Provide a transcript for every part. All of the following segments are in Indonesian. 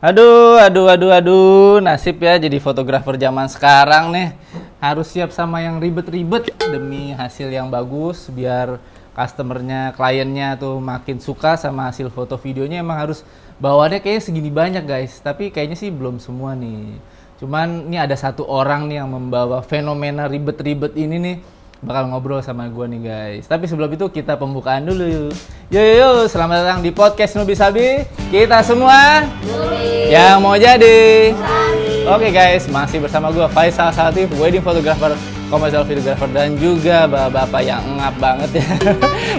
Aduh, nasib ya jadi fotografer zaman sekarang nih. Harus siap sama yang ribet-ribet demi hasil yang bagus, biar customernya, kliennya tuh makin suka sama hasil foto videonya. Emang harus bawaannya kayaknya segini banyak guys, tapi kayaknya sih belum semua nih. Cuman ini ada satu orang nih yang membawa fenomena ribet-ribet ini nih, bakal ngobrol sama gue nih guys. Tapi sebelum itu kita pembukaan dulu. Yo, selamat datang di podcast Nubi Sabi. Kita semua Nubi yang mau jadi Sabi. Oke guys, masih bersama gue Faisal Satif, wedding photographer, commercial videographer, dan juga bapak-bapak yang ngap banget ya.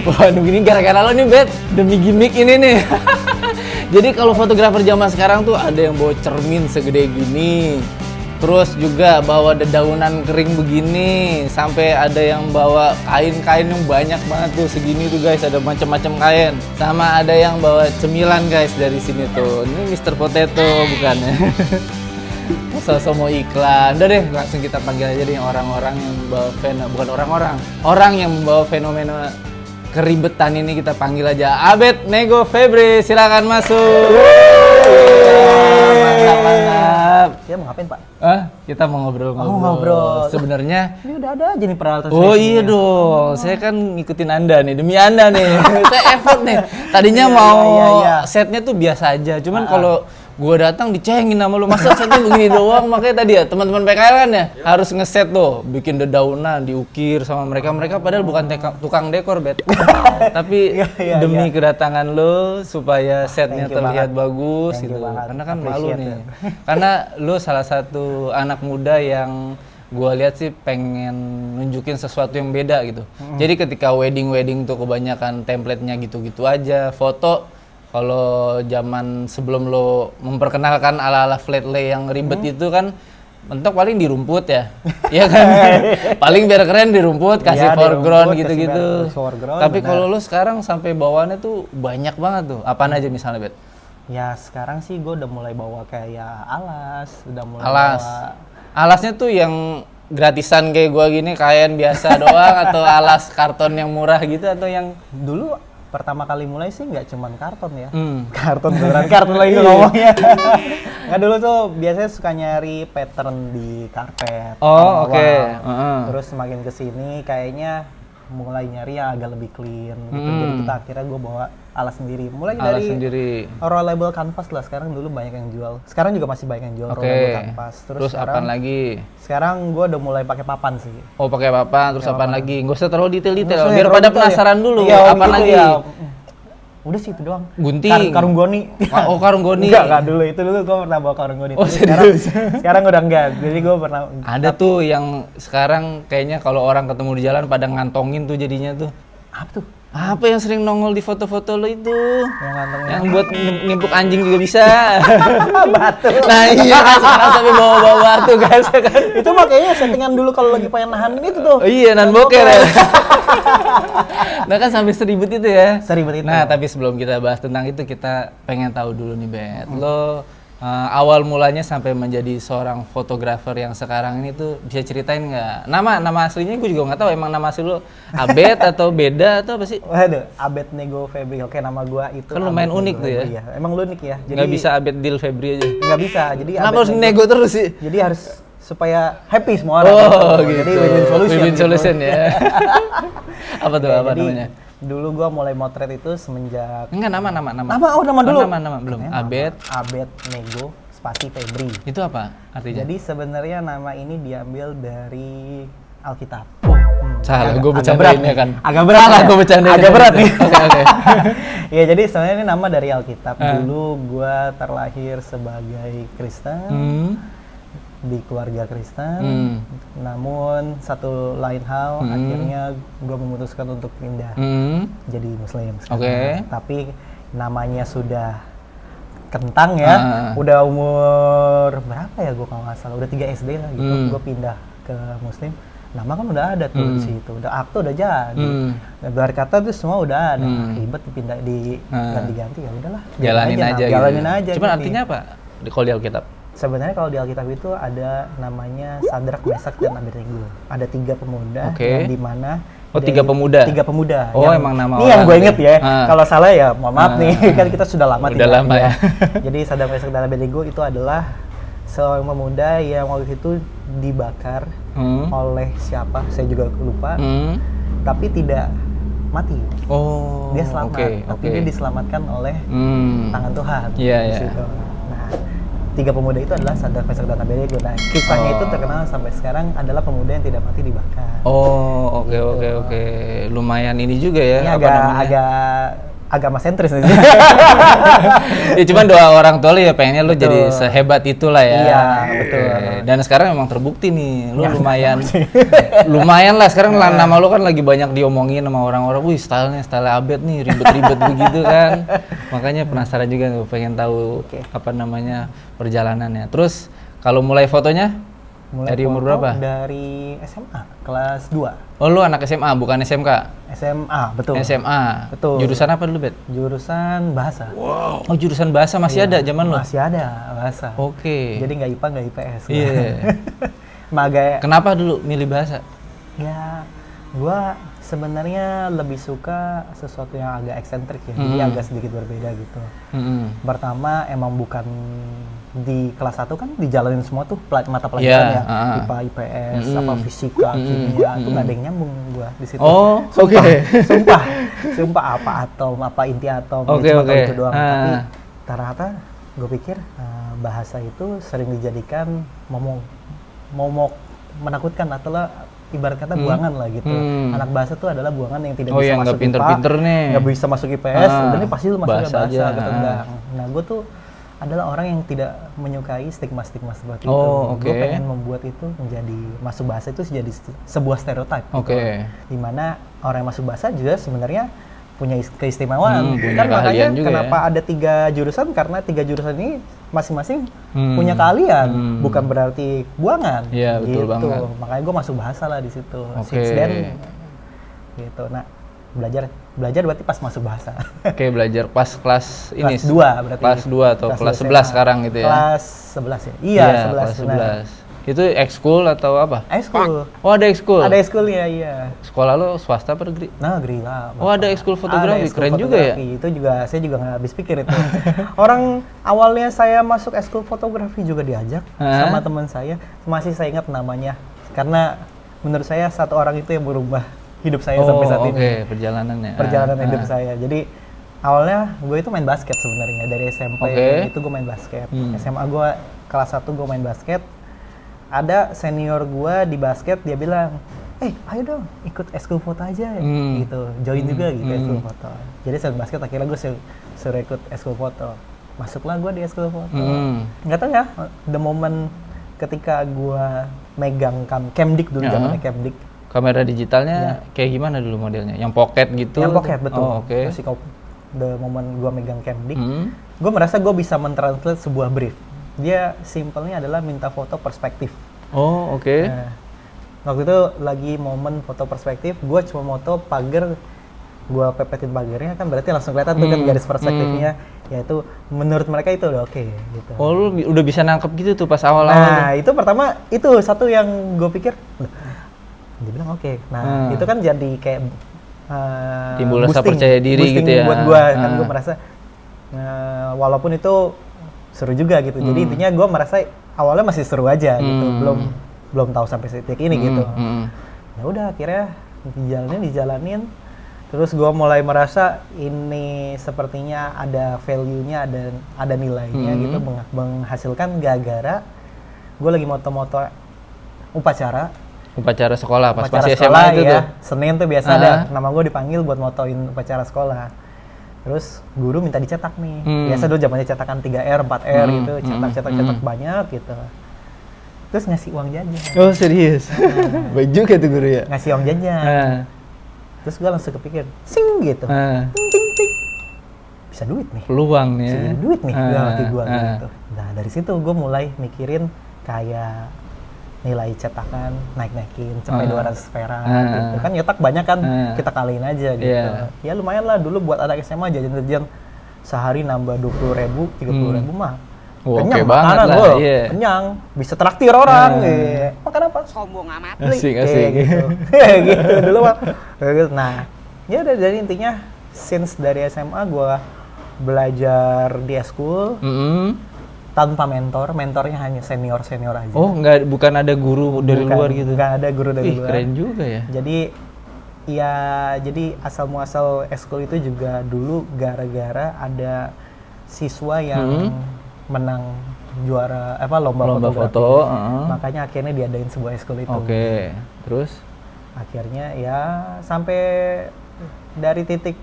Wah, ini gara-gara lo nih Bet, demi gimmick ini nih. Jadi kalau fotografer zaman sekarang tuh ada yang bawa cermin segede gini. Terus juga bawa dedaunan kering begini, sampai ada yang bawa kain-kain yang banyak banget tuh segini tuh guys, ada macam-macam kain. Sama ada yang bawa cemilan guys dari sini tuh. Ini Mr. Potato bukan ya? Sosok mau iklan. Udah deh, langsung kita panggil aja deh orang-orang yang membawa orang yang membawa fenomena keribetan ini, kita panggil aja Abed Nego Febri. Silakan masuk. Mantap. Kita mau ngapain, Pak? Kita mau ngobrol. Ngobrol. Sebenarnya ini udah ada aja nih peralatan. Oh iya dong, saya kan ngikutin Anda nih, demi Anda nih. Saya effort nih. Tadinya setnya tuh biasa aja, cuman kalau gua datang dicengin sama lu, masa setnya begini doang. Makanya tadi ya teman-teman PKL kan ya harus ngeset tuh, bikin dedaunan, diukir sama mereka padahal bukan tukang dekor Bet. Tapi demi kedatangan lu supaya setnya terlihat bagus gitu. Karena kan malu nih. Karena lu salah satu anak muda yang gua lihat sih pengen nunjukin sesuatu yang beda gitu. Jadi ketika wedding tuh kebanyakan template-nya gitu-gitu aja, foto. Kalau zaman sebelum lo memperkenalkan ala-ala flat lay yang ribet itu kan mentok paling di rumput ya. Iya kan? Paling biar keren di rumput, kasih foreground gitu-gitu. Tapi kalau lo sekarang sampai bawaannya tuh banyak banget tuh. Apaan aja misalnya, Bet? Ya sekarang sih gue udah mulai bawa kayak alas, Alasnya tuh yang gratisan kayak gua gini, kain biasa doang atau alas karton yang murah gitu, atau yang dulu pertama kali mulai sih nggak cuman karton ya. Karton beneran karton lagi ngomongnya. Nggak, dulu tuh biasanya suka nyari pattern di karpet. Oke. Terus semakin kesini kayaknya mulai nyari yang agak lebih clean gitu. Jadi kita akhirnya gue bawa alas sendiri. Mulai dari rollable canvas lah. Sekarang dulu banyak yang jual. Sekarang juga masih banyak yang jual rollable canvas. Terus apaan lagi? Sekarang gue udah mulai pakai papan sih. Oh, pakai papan. Terus apaan lagi? Nggak usah terlalu detail-detail. Biar pada penasaran dulu. Iya, apaan lagi? Ya. Udah sih itu doang. Gunting. Karung goni. Oh, karung goni. Enggak dulu. Itu dulu gue pernah bawa karung goni. Oh, serius? Sekarang udah enggak. Jadi gue pernah. Ada tuh yang sekarang kayaknya kalau orang ketemu di jalan pada ngantongin tuh jadinya tuh. Apa tuh? Apa yang sering nongol di foto-foto lo itu? Yang ngantongin. Yang buat nimpuk anjing juga bisa. Batu. Nah iya kan, sekarang sampai bawa-bawa batu guys kan. Itu makanya settingan dulu kalau lagi pengen nahan itu tuh. Oh iya, nahan boker ya. Nah kan sampai seribet itu ya. Seribet itu. Nah tapi sebelum kita bahas tentang itu, kita pengen tahu dulu nih Bet. Lo awal mulanya sampai menjadi seorang fotografer yang sekarang ini tuh bisa ceritain nggak? Nama aslinya gue juga nggak tahu. Emang nama asli lo Abed atau beda atau apa sih? Waduh, Abed Nego Febri. Oke, nama gue itu. Kan lumayan unik tuh ya. Iya, emang lu unik ya. Jadi nggak bisa Abed Dil Febri aja. Nggak bisa. Jadi kenapa harus Nego terus sih? Jadi harus supaya happy semua orang. Gitu. Jadi win-win solution. Ya. Apa tuh? Apa namanya? Dulu gua mulai motret itu semenjak nama dulu. Nama belum. Abed Nego spasi Febri. Itu apa artinya? Jadi sebenarnya nama ini diambil dari Alkitab. Salah, gue bercandainnya kan. Agak berat. Gue bercandain. Agak berat nih. Oke. Ya jadi sebenarnya ini nama dari Alkitab. Dulu gua terlahir sebagai Kristen. Di keluarga Kristen, namun satu lain hal akhirnya gue memutuskan untuk pindah jadi Muslim sekarang. Tapi namanya sudah kentang ya, udah umur berapa ya gue kalau nggak salah, udah 3 SD lah gitu, gue pindah ke Muslim. Nama kan udah ada tuh di situ, udah akte udah jadi, gelar kata tuh semua udah ada, ribet pindah diganti-ganti ya udahlah. Jalanin aja. Cuman gitu. artinya apa? Kalau di Alkitab? Sebenarnya kalau di Alkitab itu ada namanya Sadrak, Mesak, dan Abednego. Ada 3 pemuda yang dimana Oh, Tiga Pemuda. Tiga Pemuda. Oh, emang nama ini yang gue orang inget ya? ya. Kalau salah ya mohon maaf nih, kan kita sudah lama Udah lama ya. Jadi Sadam Wesak dan Abednego itu adalah seorang pemuda yang waktu itu dibakar oleh siapa? Saya juga lupa. Tapi tidak mati. Oh, dia selamat, tapi dia diselamatkan oleh tangan Tuhan. Iya. Nah, Tiga Pemuda itu adalah Sadam Wesak dan Abednego. Nah, kisahnya itu terkenal sampai sekarang adalah pemuda yang tidak mati dibakar. Oh, oke. Lumayan ini juga ya. Ini agama sentris nih. Ya cuman doa orang tua lu ya pengennya lu jadi sehebat itulah ya. Iya, betul. Dan sekarang memang terbukti nih, lu lumayan lah sekarang nama lu kan lagi banyak diomongin sama orang-orang. Wih, style Abed nih, ribet-ribet begitu kan. Makanya penasaran juga tuh, pengen tahu apa namanya perjalanannya. Terus kalau mulai fotonya dari umur berapa? Dari SMA, kelas 2. Oh, lu anak SMA, bukan SMK? SMA, betul. SMA. Betul. Jurusan apa dulu, Bet? Jurusan bahasa. Wow. Oh, jurusan bahasa masih ada zaman lu? Masih ada, bahasa. Oke. Jadi nggak IPA, nggak IPS. Iya. Kenapa dulu milih bahasa? Ya, gua sebenarnya lebih suka sesuatu yang agak eksentrik ya. Jadi agak sedikit berbeda gitu. Pertama, emang bukan di kelas 1 kan dijalanin semua tuh mata pelajaran ya, IPA, IPS, apa fisika, kimia, itu nggak ada yang nyambung gua di situ. Oh, sumpah apa atom, apa inti atom, cuma tahu itu doang. Tapi ternyata gue pikir bahasa itu sering dijadikan momok menakutkan atau ibarat kata buangan lah gitu. Anak bahasa tuh adalah buangan yang tidak bisa masuk pinter-pinter IPA, nih, nggak bisa masuk IPS, dan ini pasti lu masuk bahasa aja. ketendang. Nah, gue tuh adalah orang yang tidak menyukai stigma-stigma seperti itu. Gue pengen membuat itu menjadi masuk bahasa itu jadi sebuah stereotip. Dimana orang yang masuk bahasa juga sebenarnya punya keistimewaan. Punya kan makanya juga kenapa ada 3 jurusan, karena 3 jurusan ini masing-masing punya keahlian, bukan berarti buangan. Iya, betul banget. Makanya gue masuk bahasa lah di situ. Since then, gitu. Nah, belajar berarti pas masuk bahasa. Belajar pas kelas ini. Kelas 2 berarti. Kelas 2 atau kelas 11 sekarang gitu ya. Kelas 11 ya. Iya, 11. Kelas 11. Itu ekskul atau apa? Ekskul. Oh, ada ekskul. Ada ekskul ya, iya. Sekolah lo swasta apa negeri? Negeri lah. Oh, ada ekskul fotografi. Keren juga ya. Itu juga saya juga nggak habis pikir itu. Orang awalnya saya masuk ekskul fotografi juga diajak sama teman saya. Masih saya ingat namanya. Karena menurut saya satu orang itu yang berubah hidup saya sampai saat ini. Perjalanan hidup saya. Jadi awalnya gue itu main basket sebenarnya dari SMP. Itu gue main basket. SMA gue kelas 1 gue main basket. Ada senior gue di basket, dia bilang, ayo dong ikut ekskul foto aja gitu, join juga gitu ekskul foto. Jadi selain basket akhirnya gue suruh ikut ekskul foto. Masuklah gue di ekskul foto. Nggak tahu ya, the moment ketika gue megang Camdik dulu, zamannya Camdik. Kamera digitalnya kayak gimana dulu modelnya? Yang pocket gitu? Yang pocket, betul. Oh, the moment gue megang Camdik, gue merasa gue bisa mentranslate sebuah brief. Dia simpelnya adalah minta foto perspektif. Oh, Nah, waktu itu lagi momen foto perspektif, gue cuma foto pagar, gue pepetin pagarnya kan berarti langsung kelihatan tuh kan garis perspektifnya. Yaitu menurut mereka itu udah oke gitu. Oh, lu udah bisa nangkep gitu tuh pas awal-awal. Nah, itu pertama itu satu yang gue pikir, dia bilang oke. Nah, itu kan jadi kayak timbul rasa percaya diri gitu ya. Buat gue kan gue merasa walaupun itu seru juga gitu. Jadi intinya gue merasa awalnya masih seru aja gitu. Belum tahu sampai titik ini gitu. Ya udah akhirnya dijalanin. Terus gue mulai merasa ini sepertinya ada value-nya, ada nilainya gitu, menghasilkan gara-gara gue lagi moto-moto upacara sekolah pas masih SMA itu ya, tuh. Senin tuh biasa ada nama gue dipanggil buat motoin upacara sekolah. Terus guru minta dicetak nih. Biasa dulu zamannya cetakan 3R, 4R gitu, cetak banyak gitu. Terus ngasih uang jajan. Oh, serius? Baik juga tuh guru ya? Ngasih uang jajan. Terus gue langsung kepikir, sing gitu. Ting. Bisa duit nih. Peluang nih. Bisa duit nih hati gue gitu. Nah, dari situ gue mulai mikirin kayak nilai cetakan naikin sampai 200 perak gitu. Kan nyetak banyak kan, kita kaliin aja gitu. Ya lumayan lah dulu buat anak SMA jajan-jajan sehari nambah 20.000, 30.000 mah Wah, kenyang oke banget makanan lah, loh, iya. kenyang, bisa traktir orang, iya. Makan apa? Sombong amat. Asik, Kayak asik. gitu. Gitu dulu mah. Kayak gitu. Nah, ya udah dari intinya since dari SMA gue belajar di school tanpa mentornya hanya senior aja. Oh, bukan ada guru dari luar gitu? Nggak ada guru dari luar. Keren juga ya. Jadi asal muasal eskul itu juga dulu gara-gara ada siswa yang menang juara lomba foto. Makanya akhirnya diadain sebuah eskul itu. Oke. Terus Akhirnya ya sampai dari titik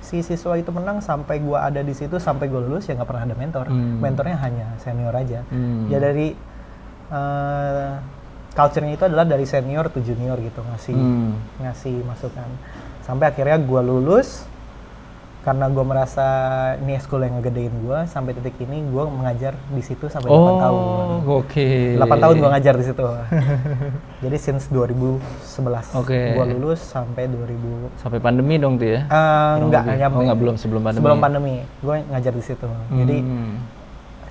si siswa itu menang sampai gua ada di situ sampai gua lulus ya nggak pernah ada mentor. Mentornya hanya senior aja. Ya dari culture-nya itu adalah dari senior ke junior gitu, ngasih masukan. Sampai akhirnya gue lulus, karena gue merasa ini school yang ngegedein gue, sampai titik ini gue mengajar di situ sampai 8 tahun. Oke. 8 tahun gue ngajar di situ. Jadi since 2011. Gue lulus sampai 2000. Sampai pandemi dong tuh ya? Enggak nyampe. Enggak, belum sebelum pandemi. Sebelum pandemi, gue ngajar di situ. Jadi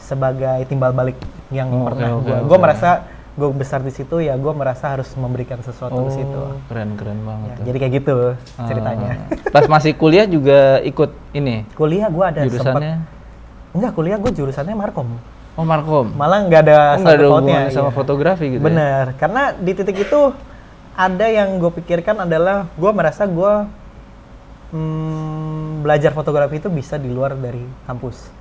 sebagai timbal balik yang pernah gue merasa gue besar di situ ya, gue merasa harus memberikan sesuatu di situ. Keren banget. Ya, jadi kayak gitu ceritanya. Pas masih kuliah juga ikut ini? Kuliah gue ada jurusannya? Enggak, kuliah gue jurusannya Markom. Oh, Markom. Malah nggak ada hubungannya sama fotografi gitu. Bener, karena di titik itu ada yang gue pikirkan adalah gue merasa gue belajar fotografi itu bisa di luar dari kampus.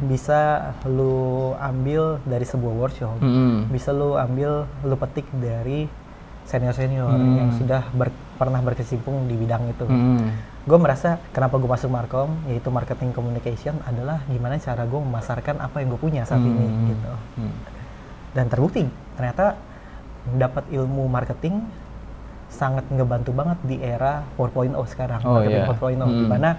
Bisa lu ambil dari sebuah workshop, bisa lu ambil, lu petik dari senior-senior yang sudah pernah berkecimpung di bidang itu. Gue merasa kenapa gue masuk Markom, yaitu marketing communication, adalah gimana cara gue memasarkan apa yang gue punya saat ini gitu. Dan terbukti ternyata dapat ilmu marketing sangat ngebantu banget di era 4.0 sekarang, marketing 4.0, di mana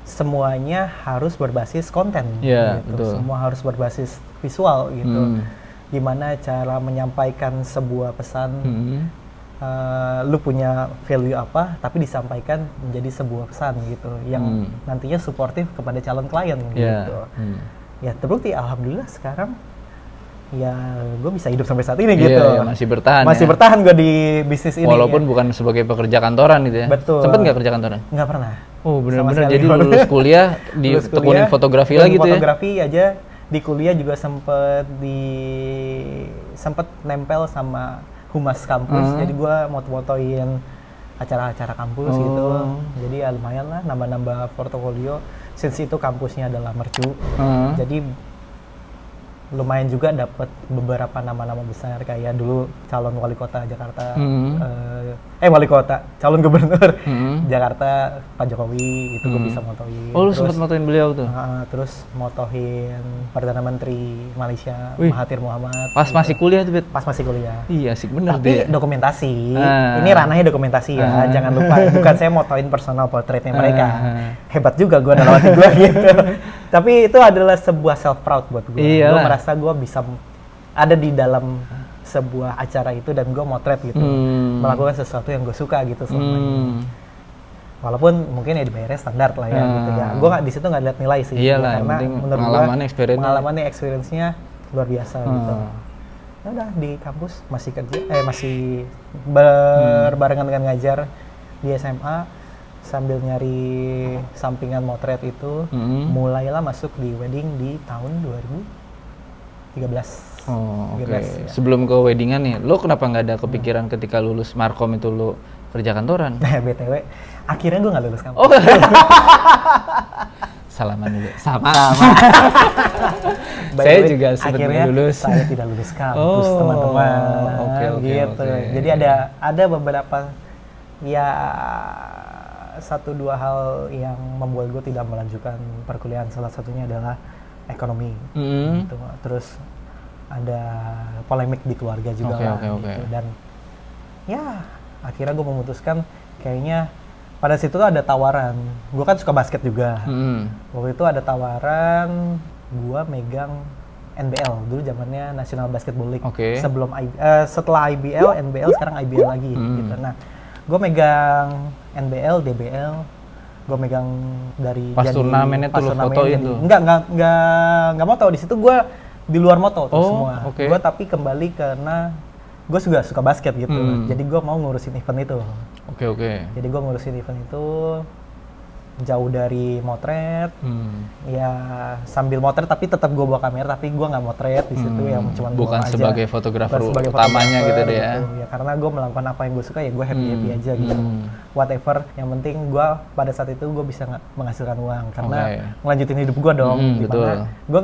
semuanya harus berbasis konten, gitu. Betul. Semua harus berbasis visual gitu. Gimana cara menyampaikan sebuah pesan, lu punya value apa, tapi disampaikan menjadi sebuah pesan gitu, yang nantinya suportif kepada calon klien gitu. Ya terbukti, alhamdulillah sekarang ya gue bisa hidup sampai saat ini gitu. Masih bertahan. Masih bertahan gue di bisnis ini. Walaupun bukan sebagai pekerja kantoran gitu ya. Betul. Sempet nggak kerja kantoran? Nggak pernah. Oh benar-benar. Jadi lulus kuliah ditekunin fotografi lagi tuh ya? Fotografi aja. Di kuliah juga sempet nempel sama humas kampus. Jadi gue motoin acara-acara kampus gitu. Jadi ya lumayan lah, nambah-nambah portofolio. Since itu kampusnya adalah mercu. Jadi lumayan juga dapat beberapa nama-nama besar, kayak dulu calon wali kota Jakarta, calon gubernur Jakarta Pak Jokowi, itu gue bisa motoin. Oh, lu sempet motoin beliau tuh? Terus motoin Perdana Menteri Malaysia, Mahathir Muhammad. Pas gitu. Masih kuliah tuh, Bet? Pas masih kuliah. Iya, asik bener. Tapi dokumentasi, ini ranahnya dokumentasi ya, jangan lupa. Bukan saya motoin personal portraitnya mereka. Hebat juga gue dalam hati gue gitu. Tapi itu adalah sebuah self proud buat gue. Gue merasa gue bisa ada di dalam sebuah acara itu dan gue motret gitu, melakukan sesuatu yang gue suka gitu selama ini. Walaupun mungkin ya dibayarnya standar lah ya gitu ya. Gue di situ nggak lihat nilai sih. Iyalah, karena menurut gue pengalamannya, experience-nya luar biasa gitu. Ya udah di kampus masih kerja, masih berbarengan dengan ngajar di SMA. Sambil nyari sampingan motret itu, mulailah masuk di wedding di tahun 2013. Oh, oke. Ya. Sebelum ke weddingan nih, lo kenapa nggak ada kepikiran ketika lulus Markom itu lo kerja kantoran? Nah, BTW, akhirnya gue nggak lulus kampus. Oh. Salaman dulu. Sama. Saya juga sebetulnya lulus. Saya tidak lulus kampus, teman-teman. Oke. Gitu. Jadi ada beberapa ya 1-2 hal yang membuat gue tidak melanjutkan perkuliahan. Salah satunya adalah ekonomi. Gitu. Terus ada polemik di keluarga juga gitu. Dan ya akhirnya gue memutuskan kayaknya pada situ tuh ada tawaran. Gue kan suka basket juga. Waktu itu ada tawaran gue megang NBL, dulu zamannya National Basketball League. Setelah IBL, NBL, sekarang IBL lagi gitu. Nah, gue megang NBL, DBL, gue Gue megang dari Pas turnamennya tuh lu fotoin tuh? Enggak moto. Di situ gue di luar moto tuh semua. Okay. Gue tapi kembali karena gue juga suka basket gitu. Jadi gue mau ngurusin event itu. Oke. Jadi gue ngurusin event itu jauh dari motret, ya sambil motret tapi tetap gue bawa kamera, tapi gue nggak motret di situ, yang cuma bukan aja. sebagai fotografer utamanya gitu deh ya. Ya karena gue melakukan apa yang gue suka, ya gue happy aja gitu. Whatever, yang penting gue pada saat itu gue bisa menghasilkan uang karena ngelanjutin hidup gue dong. Dimana gue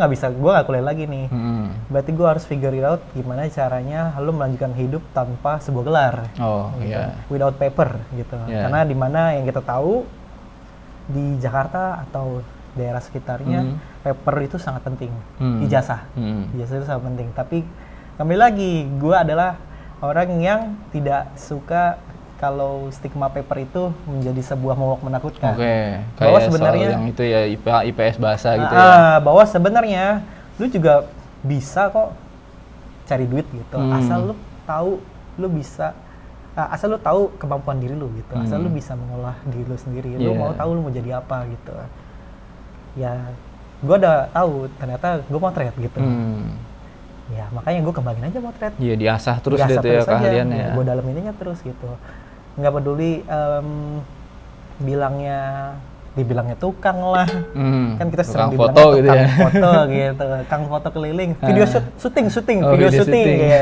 nggak kuliah lagi nih. Berarti gue harus figure it out gimana caranya lo melanjutkan hidup tanpa sebuah gelar. Gitu. Without paper gitu. Karena dimana yang kita tahu di Jakarta atau daerah sekitarnya paper itu sangat penting, ijazah itu sangat penting. Tapi kembali lagi, gue adalah orang yang tidak suka kalau stigma paper itu menjadi sebuah momok menakutkan. Bahwa sebenarnya yang itu ya IPS bahasa gitu ya. Bahwa sebenarnya lu juga bisa kok cari duit gitu, asal lu tahu lu bisa. Asal lu tahu kemampuan diri lu gitu, asal lu bisa mengolah diri lu sendiri, lu mau tahu lu mau jadi apa gitu. Ya, gue udah tahu ternyata gue motret gitu. Ya makanya gue kembangin aja motret. Iya, diasah terus gitu ya keahliannya. Ya, gue dalaminnya terus gitu. Nggak peduli dibilangnya tukang lah, kan kita sering dibilang foto gitu tukang foto gitu, kang foto keliling, video syuting, video syuting ya.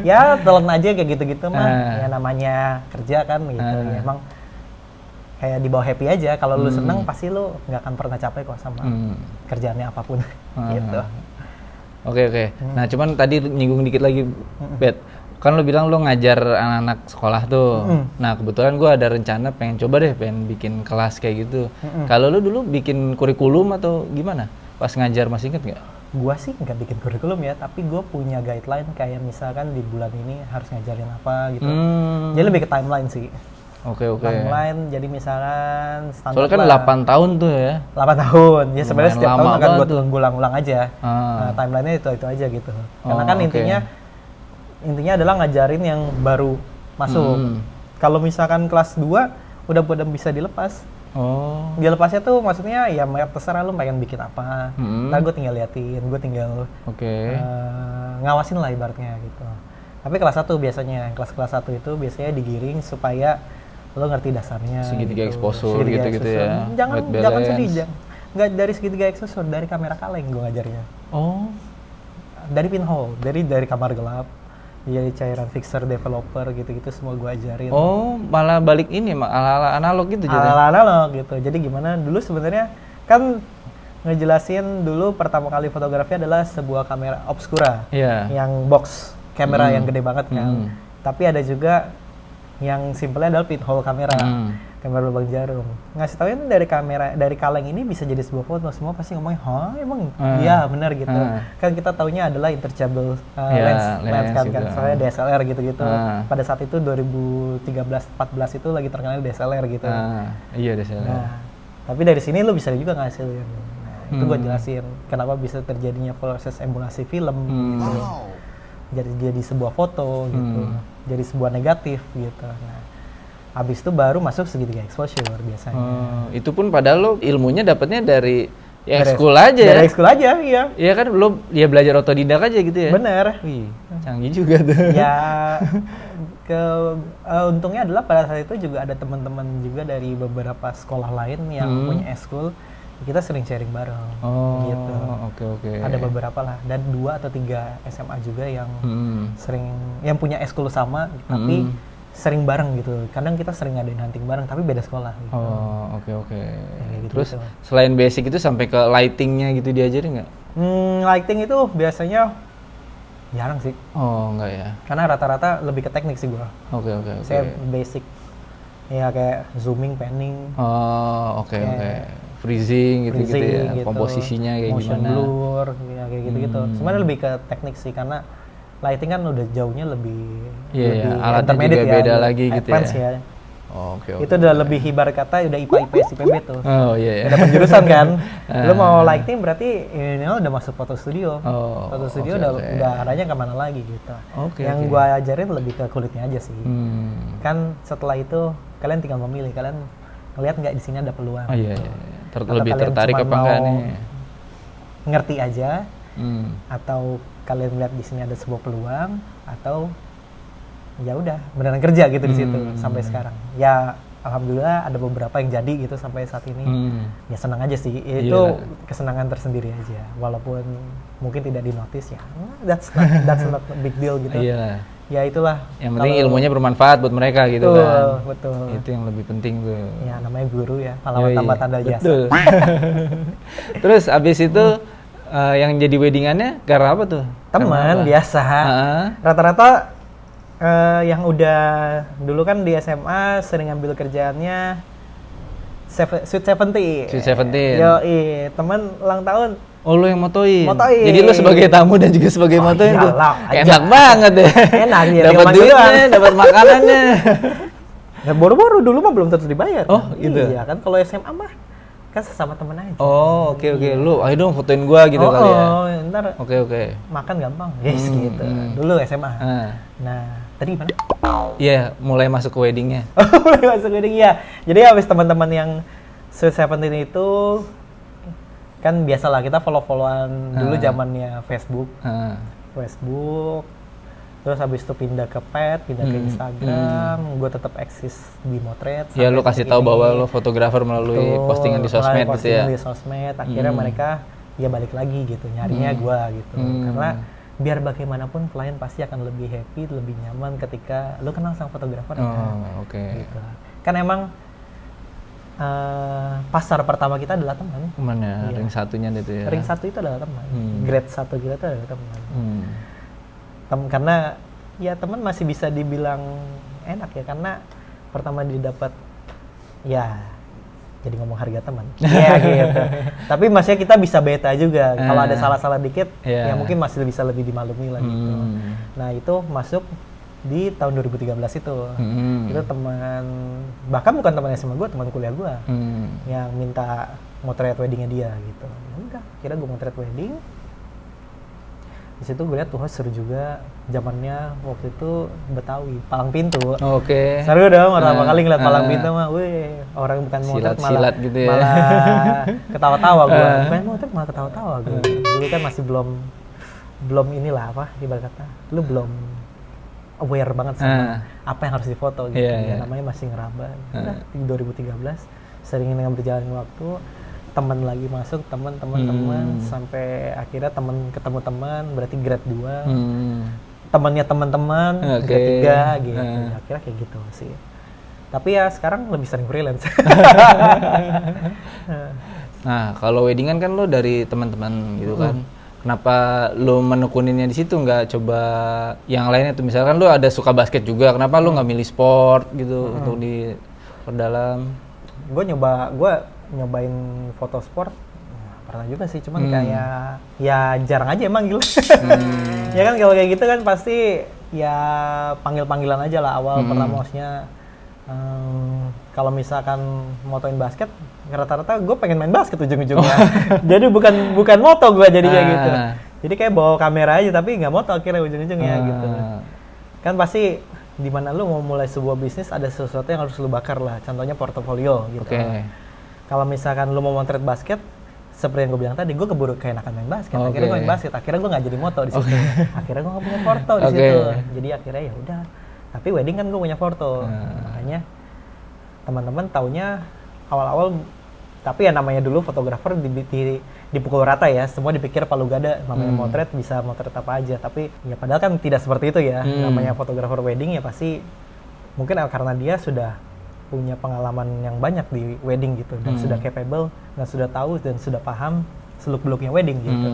Ya telan aja kayak gitu-gitu mah, ya namanya kerja kan gitu. Ya, emang kayak dibawa happy aja. Kalau lu seneng pasti lu nggak akan pernah capek kok sama kerjaannya apapun gitu. Oke. Nah cuman tadi nyinggung dikit lagi, Bet. Kan lo bilang lo ngajar anak-anak sekolah tuh. Nah kebetulan gue ada rencana pengen bikin kelas kayak gitu. Kalau lo dulu bikin kurikulum atau gimana? Pas ngajar masih inget nggak? Gua sih nggak bikin kurikulum ya, tapi gue punya guideline kayak misalkan di bulan ini harus ngajarin apa gitu. Jadi lebih ke timeline sih. Oke. Timeline, jadi misalkan standar. Soalnya kan 8 tahun tuh ya. 8 tahun. Ya sebenarnya setiap tahun akan gue ulang-ulang aja. Nah, timelinenya itu aja gitu. Karena kan intinya adalah ngajarin yang baru masuk. Kalau misalkan kelas 2 udah bisa dilepas. Dilepasnya tuh maksudnya ya terserah lu pengen bikin apa. Ntar gue tinggal liatin, gue tinggal ngawasin lah ibaratnya gitu. Tapi kelas 1 biasanya, kelas 1 itu biasanya digiring supaya lo ngerti dasarnya. Segitiga exposure gitu ya. Jangan sedih, nggak dari segitiga exposure, dari kamera kaleng gue ngajarnya. Dari pinhole, dari kamar gelap. Jadi cairan fixer, developer gitu-gitu semua gue ajarin. Malah balik ini ala-ala analog gitu jadi. Ala-ala analog gitu. Jadi gimana dulu sebenarnya kan ngejelasin dulu pertama kali fotografi adalah sebuah kamera obscura. Yang box kamera yang gede banget kan. Tapi ada juga yang simpelnya adalah pinhole kamera. Kamera lubang jarum. Ngasih tauin dari kaleng ini bisa jadi sebuah foto. Semua pasti ngomongnya, "Hah, emang?" Iya, benar gitu. Kan kita taunya adalah interchangeable lens kan. Soalnya DSLR gitu-gitu. Pada saat itu 2013-14 itu lagi terkenal DSLR gitu. Iya, DSLR. Nah, tapi dari sini lu bisa juga ngasilin. Nah, itu gue jelasin kenapa bisa terjadinya proses emulasi film gitu. Jadi sebuah foto gitu. Jadi sebuah negatif gitu. Nah, habis itu baru masuk segitiga exposure biasanya. Itu pun padahal lo ilmunya dapatnya dari ekskul aja ya? Dari ekskul aja, iya. Iya kan lo ya belajar otodidak aja gitu ya? Bener. Wih, canggih juga tuh. Ya, untungnya adalah pada saat itu juga ada teman-teman juga dari beberapa sekolah lain yang punya ekskul. Kita sering sharing bareng gitu. Oke. Ada beberapa lah, dan 2 atau 3 SMA juga yang yang punya ekskul sama, tapi sering bareng gitu. Kadang kita sering ngadain hunting bareng tapi beda sekolah gitu. Oke. Gitu, terus selain basic itu sampai ke lightingnya gitu diajarin nggak? Lighting itu biasanya jarang sih. Enggak ya. Karena rata-rata lebih ke teknik sih gua. Oke. Saya basic. Ya kayak zooming, panning. Oke. Freezing gitu ya. Gitu. Komposisinya kayak motion gimana? Blur, ya kayak gitu. Sebenarnya lebih ke teknik sih, karena lighting kan udah jauhnya lebih alatnya juga beda lagi gitu ya. Oke. Itu udah lebih ibarat kata udah IPA IPS IPB tuh. Iya. Udah penjurusan kan. Lu mau lighting berarti ini udah masuk foto studio. Foto studio udah arahnya kemana lagi gitu. Yang gua ajarin lebih ke kulitnya aja sih. Kan setelah itu kalian tinggal memilih, kalian ngeliat nggak di sini ada peluang. Oh iya, gitu. iya. Atau Lebih kalian tertarik cuman apa enggak mau nih? ngerti aja, Hmm. atau kalian lihat di sini ada sebuah peluang, atau ya udah beneran kerja gitu di situ sampai sekarang. Ya alhamdulillah ada beberapa yang jadi gitu sampai saat ini. Ya senang aja sih. Itu Iya. kesenangan tersendiri aja. Walaupun mungkin tidak dinotis ya. That's not a big deal gitu. Iya. Ya itulah. Yang penting Kalau- ilmunya bermanfaat buat mereka gitu betul, kan. betul. Itu yang lebih penting tuh. Ya namanya guru ya, pahlawan Yoi, tanpa tanda jasa. betul. Terus abis itu yang jadi weddingannya karena apa tuh? Karena Teman apa? biasa. Heeh. Rata-rata yang udah dulu kan di SMA sering ambil kerjaannya Sweet 70. Sweet 70. Yoi, teman ulang tahun. Oh, lu yang motoin. Motoin. Jadi lu sebagai tamu dan juga sebagai Oh, motoin tuh. iyalah, aja. Enak banget ya. Enak, ya, Dapat tinggal manggil duitnya, doang. dapat makanannya. Nah, baru-baru dulu mah belum tentu dibayar. Oh, gitu? Iya kan, kalau SMA mah kan sesama temen aja. Oh, oke. Lu ayo dong fotoin gua gitu oh, kali ya. Ntar Oke. makan gampang. Yes, gitu. Dulu SMA. Nah, tadi gimana? Iya, mulai masuk ke weddingnya. Mulai masuk wedding ya. Jadi habis teman-teman yang Sweet 17 itu kan biasalah kita follow-followan dulu zamannya Facebook. Facebook. Terus habis itu pindah ke Pet, pindah ke Instagram, gue tetap eksis di Motret. Ya, lu sampai kasih detik tahu ini. bahwa lu fotografer melalui Betul, postingan di mulai sosmed gitu ya. postingan di sosmed, akhirnya mereka ya balik lagi gitu, nyarinya gua gitu. Karena biar bagaimanapun klien pasti akan lebih happy, lebih nyaman ketika lu kenal sama fotografer. Oh, oke. Gitu. Kan emang pasar pertama kita adalah teman. Mana Iya. ring satunya itu ya. Ring 1 itu adalah teman. Grade 1 kita itu adalah teman. Karena ya teman masih bisa dibilang enak ya, karena pertama didapat ya jadi ngomong harga teman. Iya gitu. Tapi maksudnya kita bisa beta juga. Kalau ada salah-salah dikit ya mungkin masih bisa lebih dimaklumi lah gitu. Nah, itu masuk di tahun 2013 itu. Itu teman, bahkan bukan teman SMA gue, teman kuliah gue yang minta motret weddingnya dia gitu. Ya udah, kira gue motret wedding. Di situ gue lihat tuh seru juga, zamannya waktu itu Betawi, Palang Pintu. Oke. Seru dong, pertama kali ngeliat Palang Pintu mah, wih, orang bukan motret Silat-silat gitu ya. malah ketawa-tawa gue. Bukan motret malah ketawa-tawa gue. Dulu kan masih belum inilah apa, ibarat kata, lu belum aware banget sama apa yang harus difoto gitu. Ya, namanya masih ngeraba. Udah, di 2013 sering dengan berjalannya waktu, teman lagi masuk, teman sampai akhirnya teman ketemu teman, berarti grade 2. Temannya teman-teman, grade 3 gitu. Akhirnya kayak gitu sih. Tapi ya sekarang lebih sering freelance. Nah, kalau weddingan kan lo dari teman-teman gitu kan. Kenapa lo menekuninnya di situ, nggak coba yang lainnya tuh? Misalkan lo ada suka basket juga, kenapa lo nggak milih sport gitu untuk di perdalam? Gue nyobain foto sport, pernah juga sih, cuman kayak ya jarang aja emang gitu. Ya kan kalau kayak gitu kan pasti ya panggil-panggilan aja lah awal pertama, maksudnya kalau misalkan motoin basket, rata-rata gue pengen main basket ujung-ujungnya. Jadi bukan moto gue jadinya gitu. Jadi kayak bawa kamera aja tapi nggak moto akhirnya ujung-ujungnya gitu. Kan pasti di mana lu mau mulai sebuah bisnis ada sesuatu yang harus lu bakar lah. Contohnya portofolio gitu. Kalau misalkan lu mau motret basket, seperti yang gue bilang tadi, gue keburu keenakan main basket. Akhirnya gue main basket. Akhirnya gue nggak jadi moto di situ. Akhirnya gue nggak punya foto di situ. Jadi akhirnya ya udah. Tapi wedding kan gue punya foto. Makanya teman-teman taunya awal-awal. Tapi ya namanya dulu fotografer dipukul rata ya. Semua dipikir palu gada. Namanya motret bisa motret apa aja. Tapi ya padahal kan tidak seperti itu ya. Namanya fotografer wedding ya pasti mungkin karena dia sudah punya pengalaman yang banyak di wedding gitu, dan sudah capable, dan sudah tahu dan sudah paham seluk-beluknya wedding gitu.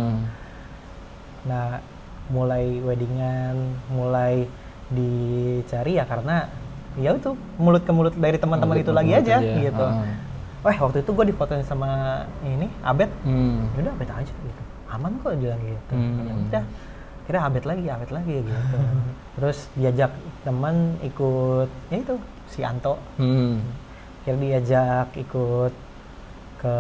Nah, mulai weddingan, mulai dicari ya karena ya itu mulut ke mulut dari teman-teman itu lagi aja gitu. Wah, waktu itu gue difotoin sama ini Abed, udah Abed aja gitu, aman kok dia gitu. Ya udah, kira Abed lagi gitu. Terus diajak teman ikut, ya itu si Anto, kira diajak ikut ke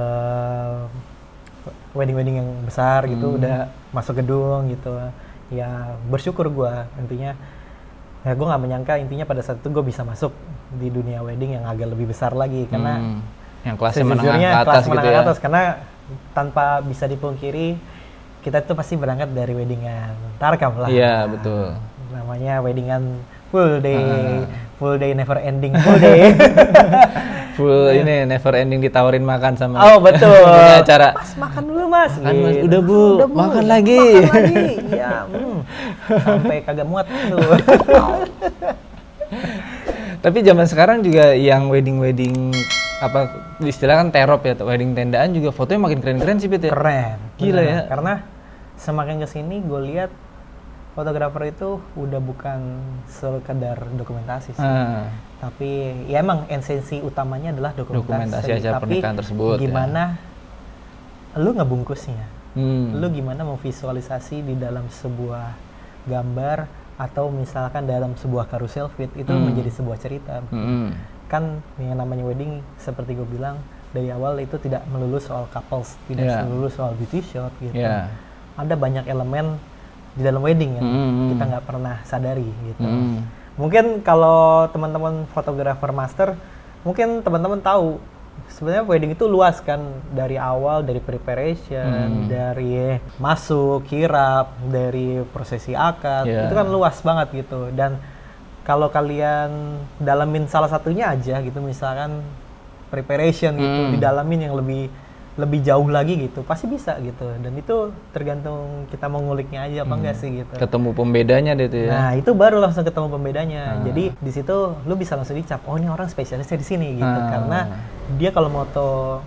wedding yang besar gitu, udah masuk gedung gitu. Ya bersyukur gue intinya Ya gue nggak menyangka intinya pada saat itu gue bisa masuk di dunia wedding yang agak lebih besar lagi karena yang kelasnya menengah sejujurnya ke atas kelas gitu menengah ya. ke atas karena tanpa bisa dipungkiri kita tuh pasti berangkat dari weddingan Tarkam lah. Iya, betul. Namanya weddingan full day never ending full day. Full ini never ending ditawarin makan sama Oh betul. punya acara. Mas makan dulu mas. Makan, Mas. Gitu. Udah, Bu. Makan lagi. Makan lagi. Iya. Sampai kagak muat tuh. Tapi zaman sekarang juga yang wedding apa istilah kan terop ya, wedding tendaan juga fotonya makin keren-keren sih, Pit ya. Keren. Gila bener. ya. Karena semakin kesini gue lihat fotografer itu udah bukan sekedar dokumentasi sih. Tapi ya emang esensi utamanya adalah dokumentasi acara tapi pernikahan tersebut. gimana lu ngebungkusnya, Hmm. lu gimana memvisualisasi di dalam sebuah gambar atau misalkan dalam sebuah carousel feed itu menjadi sebuah cerita. Kan yang namanya wedding seperti gue bilang dari awal itu tidak melulu soal couples, tidak melulu soal beauty shot gitu. Ada banyak elemen di dalam wedding yang kita nggak pernah sadari gitu. Mungkin kalau teman-teman fotografer master, mungkin teman-teman tahu sebenarnya wedding itu luas kan, dari awal, dari preparation, dari masuk, kirap, dari prosesi akad, itu kan luas banget gitu. Dan kalau kalian dalamin salah satunya aja gitu, misalkan preparation gitu, didalamin yang lebih jauh lagi gitu, pasti bisa gitu. Dan itu tergantung kita mau nguliknya aja apa enggak sih gitu. Ketemu pembedanya deh tuh ya. Nah itu baru langsung ketemu pembedanya. Jadi di situ lu bisa langsung dicap, oh ini orang spesialisnya di sini gitu. Karena dia kalau moto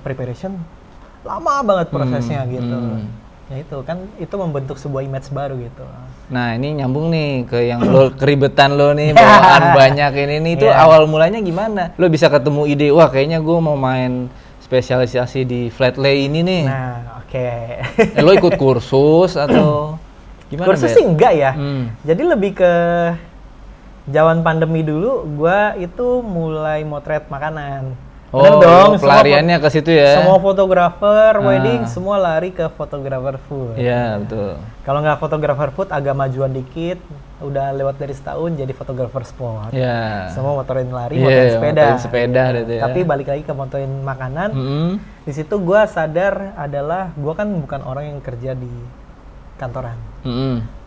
preparation lama banget prosesnya gitu. Ya itu kan itu membentuk sebuah image baru gitu. Nah ini nyambung nih ke yang lo keribetan lo nih bawaan banyak ini nih itu awal mulanya gimana? Lo bisa ketemu ide, wah kayaknya gue mau main spesialisasi di flat lay ini nih. Nah oke. Lo ikut kursus atau gimana? Kursus sih enggak ya. Jadi lebih ke zaman pandemi dulu, gue itu mulai motret makanan. Oh, dong, pelariannya ke situ ya. Semua fotografer wedding semua lari ke fotografer food. Iya, betul. Kalau nggak fotografer food agak majuan dikit, udah lewat dari setahun jadi fotografer sport. Iya. Semua motorin lari, motorin sepeda. Motorin sepeda gitu ya. Tapi balik lagi ke motorin makanan. Di situ gue sadar adalah gue kan bukan orang yang kerja di kantoran.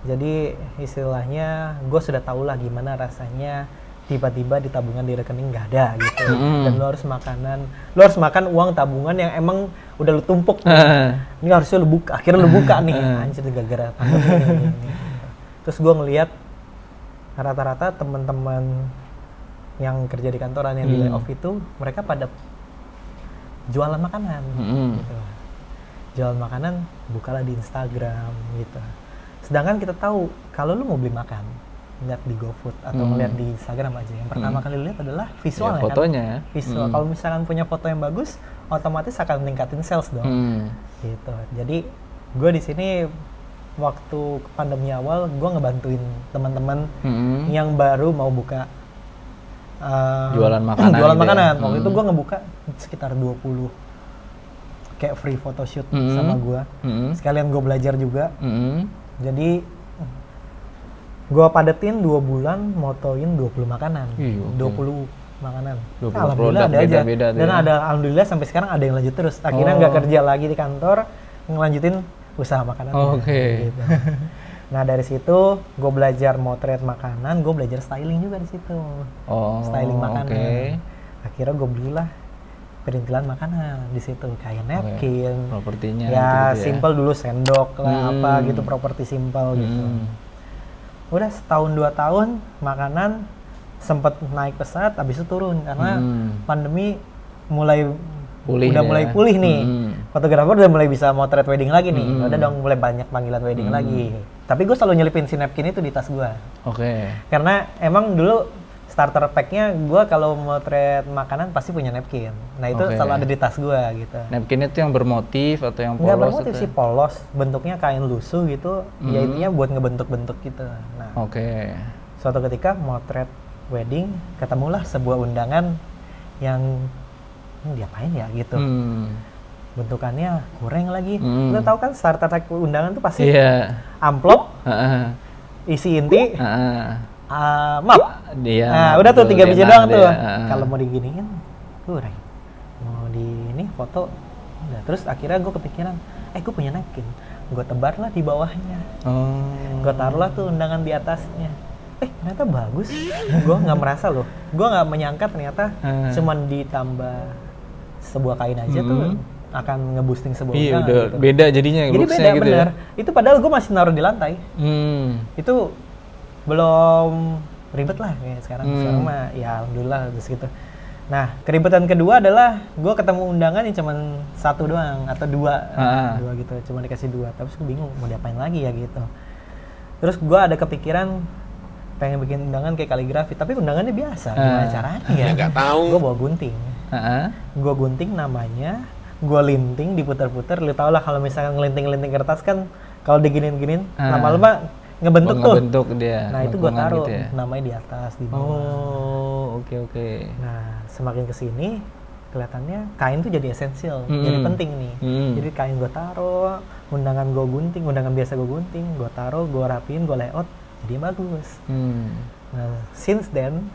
Jadi istilahnya gue sudah tahu lah gimana rasanya tiba-tiba di tabungan di rekening nggak ada gitu. Dan lo harus makan uang tabungan yang emang udah lo tumpuk. Ini harusnya lo buka, akhirnya lo buka nih. Anjir gara-gara pandemi ini. Terus gue ngelihat rata-rata teman-teman yang kerja di kantoran yang di layoff itu mereka pada jualan makanan gitu. Jualan makanan bukalah di Instagram gitu. Sedangkan kita tahu kalau lu mau beli makan, lihat di GoFood atau ngeliat di Instagram aja, yang pertama kali lihat adalah visualnya, fotonya kan? Visual. Kalau misalkan punya foto yang bagus, otomatis akan meningkatin sales dong. Gitu. Jadi gue di sini waktu pandemi awal, gue ngebantuin teman-teman yang baru mau buka jualan makanan. Jualan gitu makanan. ya? Waktu itu gue ngebuka sekitar 20 kayak free photoshoot sama gue. Sekalian gue belajar juga. Jadi gue padetin 2 bulan motoin 20 makanan. 20 makanan. 20 alhamdulillah ada aja. beda-beda Dan ya. ada alhamdulillah sampai sekarang ada yang lanjut terus. Akhirnya nggak kerja lagi di kantor, ngelanjutin usaha makanan. Gitu. Nah dari situ gue belajar motret makanan, gue belajar styling juga di situ. Styling makanan. Akhirnya gue belilah perintilan makanan di situ kayak napkin, propertinya. Ya gitu simple dulu sendok lah apa gitu, properti simple gitu. Udah setahun 2 tahun makanan sempet naik pesat, abis itu turun karena pandemi mulai pulih nih. Fotografer udah mulai bisa motret wedding lagi nih. Udah dong mulai banyak panggilan wedding lagi. Tapi gue selalu nyelipin si napkin itu di tas gue. Karena emang dulu starter pack-nya gue kalau motret makanan pasti punya napkin. Nah itu selalu ada di tas gue gitu. Napkin itu yang bermotif atau yang polos? Nggak bermotif sih, polos. Bentuknya kain lusuh gitu. Ya intinya buat ngebentuk-bentuk gitu. Nah, suatu ketika motret wedding, ketemulah sebuah undangan yang diapain ya gitu. bentukannya kurang lagi. Lo tau kan starter pack undangan tuh pasti Iya. amplop, Heeh. isi inti, Heeh. map. Dia. Nah, udah tuh 3 biji dia, doang tuh. heeh. Kalau mau diginiin, kurang. Mau di ini foto, udah. Terus akhirnya gue kepikiran, gue punya napkin. Gue tebar lah di bawahnya. Gue taruh lah tuh undangan di atasnya. Ternyata bagus. Gue nggak merasa loh. Gue nggak menyangka ternyata cuman ditambah sebuah kain aja tuh akan ngeboosting sebuah Iya, undangan udah gitu. beda jadinya Jadi looks-nya beda gitu bener. ya. Itu padahal gue masih naruh di lantai. Itu belum ribet lah kayak sekarang. Sekarang mah ya alhamdulillah udah segitu. Nah, keribetan kedua adalah gue ketemu undangan yang cuman 1 doang atau 2, 2 gitu, cuma dikasih 2. Terus gue bingung mau diapain lagi ya gitu. Terus gue ada kepikiran pengen bikin undangan kayak kaligrafi, tapi undangannya biasa. Gimana caranya ya? Nggak tahu. Gue bawa gunting. Gue gunting namanya, gue linting diputar-putar. Lu tau lah kalau misalkan ngelinting-linting kertas kan kalau diginin-ginin lama-lama ngebentuk tuh. Ngebentuk dia. Nah itu gue taruh gitu ya? namanya di atas, di bawah. Oh, oke. Nah semakin kesini kelihatannya kain tuh jadi esensial, jadi penting nih. Jadi kain gue taruh, undangan gue gunting, undangan biasa gue gunting, gue taruh, gue rapiin, gue layout, jadi bagus. Nah since then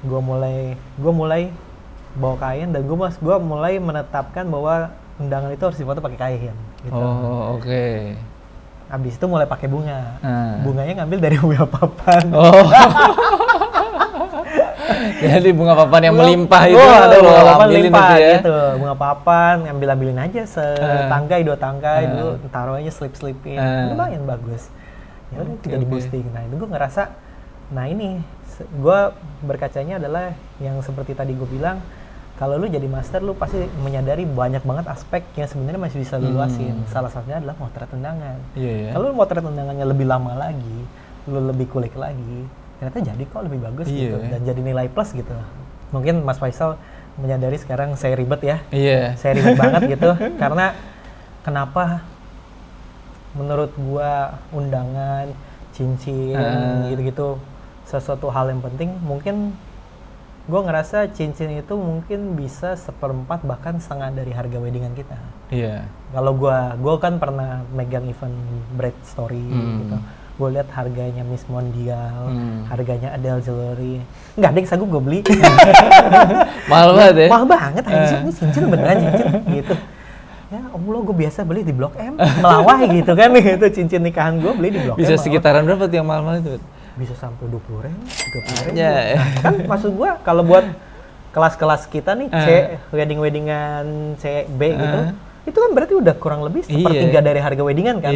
gue mulai bawa kain dan gue mulai menetapkan bahwa undangan itu harus difoto pakai kain. Gitu. Oh, oke. Abis itu mulai pakai bunga. Bunganya ngambil dari bunga papan. Oh. Jadi bunga papan yang melimpah itu. Ada bunga papan ambilin melimpah itu ya. gitu. Bunga papan ambilin aja setangkai 2 tangkai dulu, taruh aja slip-slipin. Lumayan bagus. Ya udah kita di boosting. Nah, itu gue ngerasa ini gue berkacanya adalah yang seperti tadi gue bilang, kalau lu jadi master lu pasti menyadari banyak banget aspek yang sebenarnya masih bisa lu luasin. Salah satunya adalah motret undangan. Kalau lu motret undangannya lebih lama lagi, lu lebih kulik lagi, ternyata jadi kok lebih bagus gitu dan jadi nilai plus gitu. Mungkin Mas Faisal menyadari sekarang saya ribet ya. Saya ribet banget gitu karena kenapa menurut gua undangan, cincin gitu-gitu sesuatu hal yang penting. Mungkin gue ngerasa cincin itu mungkin bisa 1/4 bahkan setengah dari harga weddingan kita. Kalau gue kan pernah megang event Bride Story gitu. Gue lihat harganya Miss Mondial, harganya Adele Jewelry, nggak ada yang sanggup gue beli. Mahal banget ya? Mahal banget, ini cincin beneran cincin gitu. Ya Allah, gue biasa beli di Blok M, Melawai gitu kan, itu cincin nikahan gue beli di Blok M. Bisa sekitaran berapa tuh yang mahal-mahal itu? Bisa sampai 20.000, 30.000. Nah, kan maksud gua kalau buat kelas-kelas kita nih, weddingan C, B gitu, itu kan berarti udah kurang lebih 1/3 dari harga weddingan kan.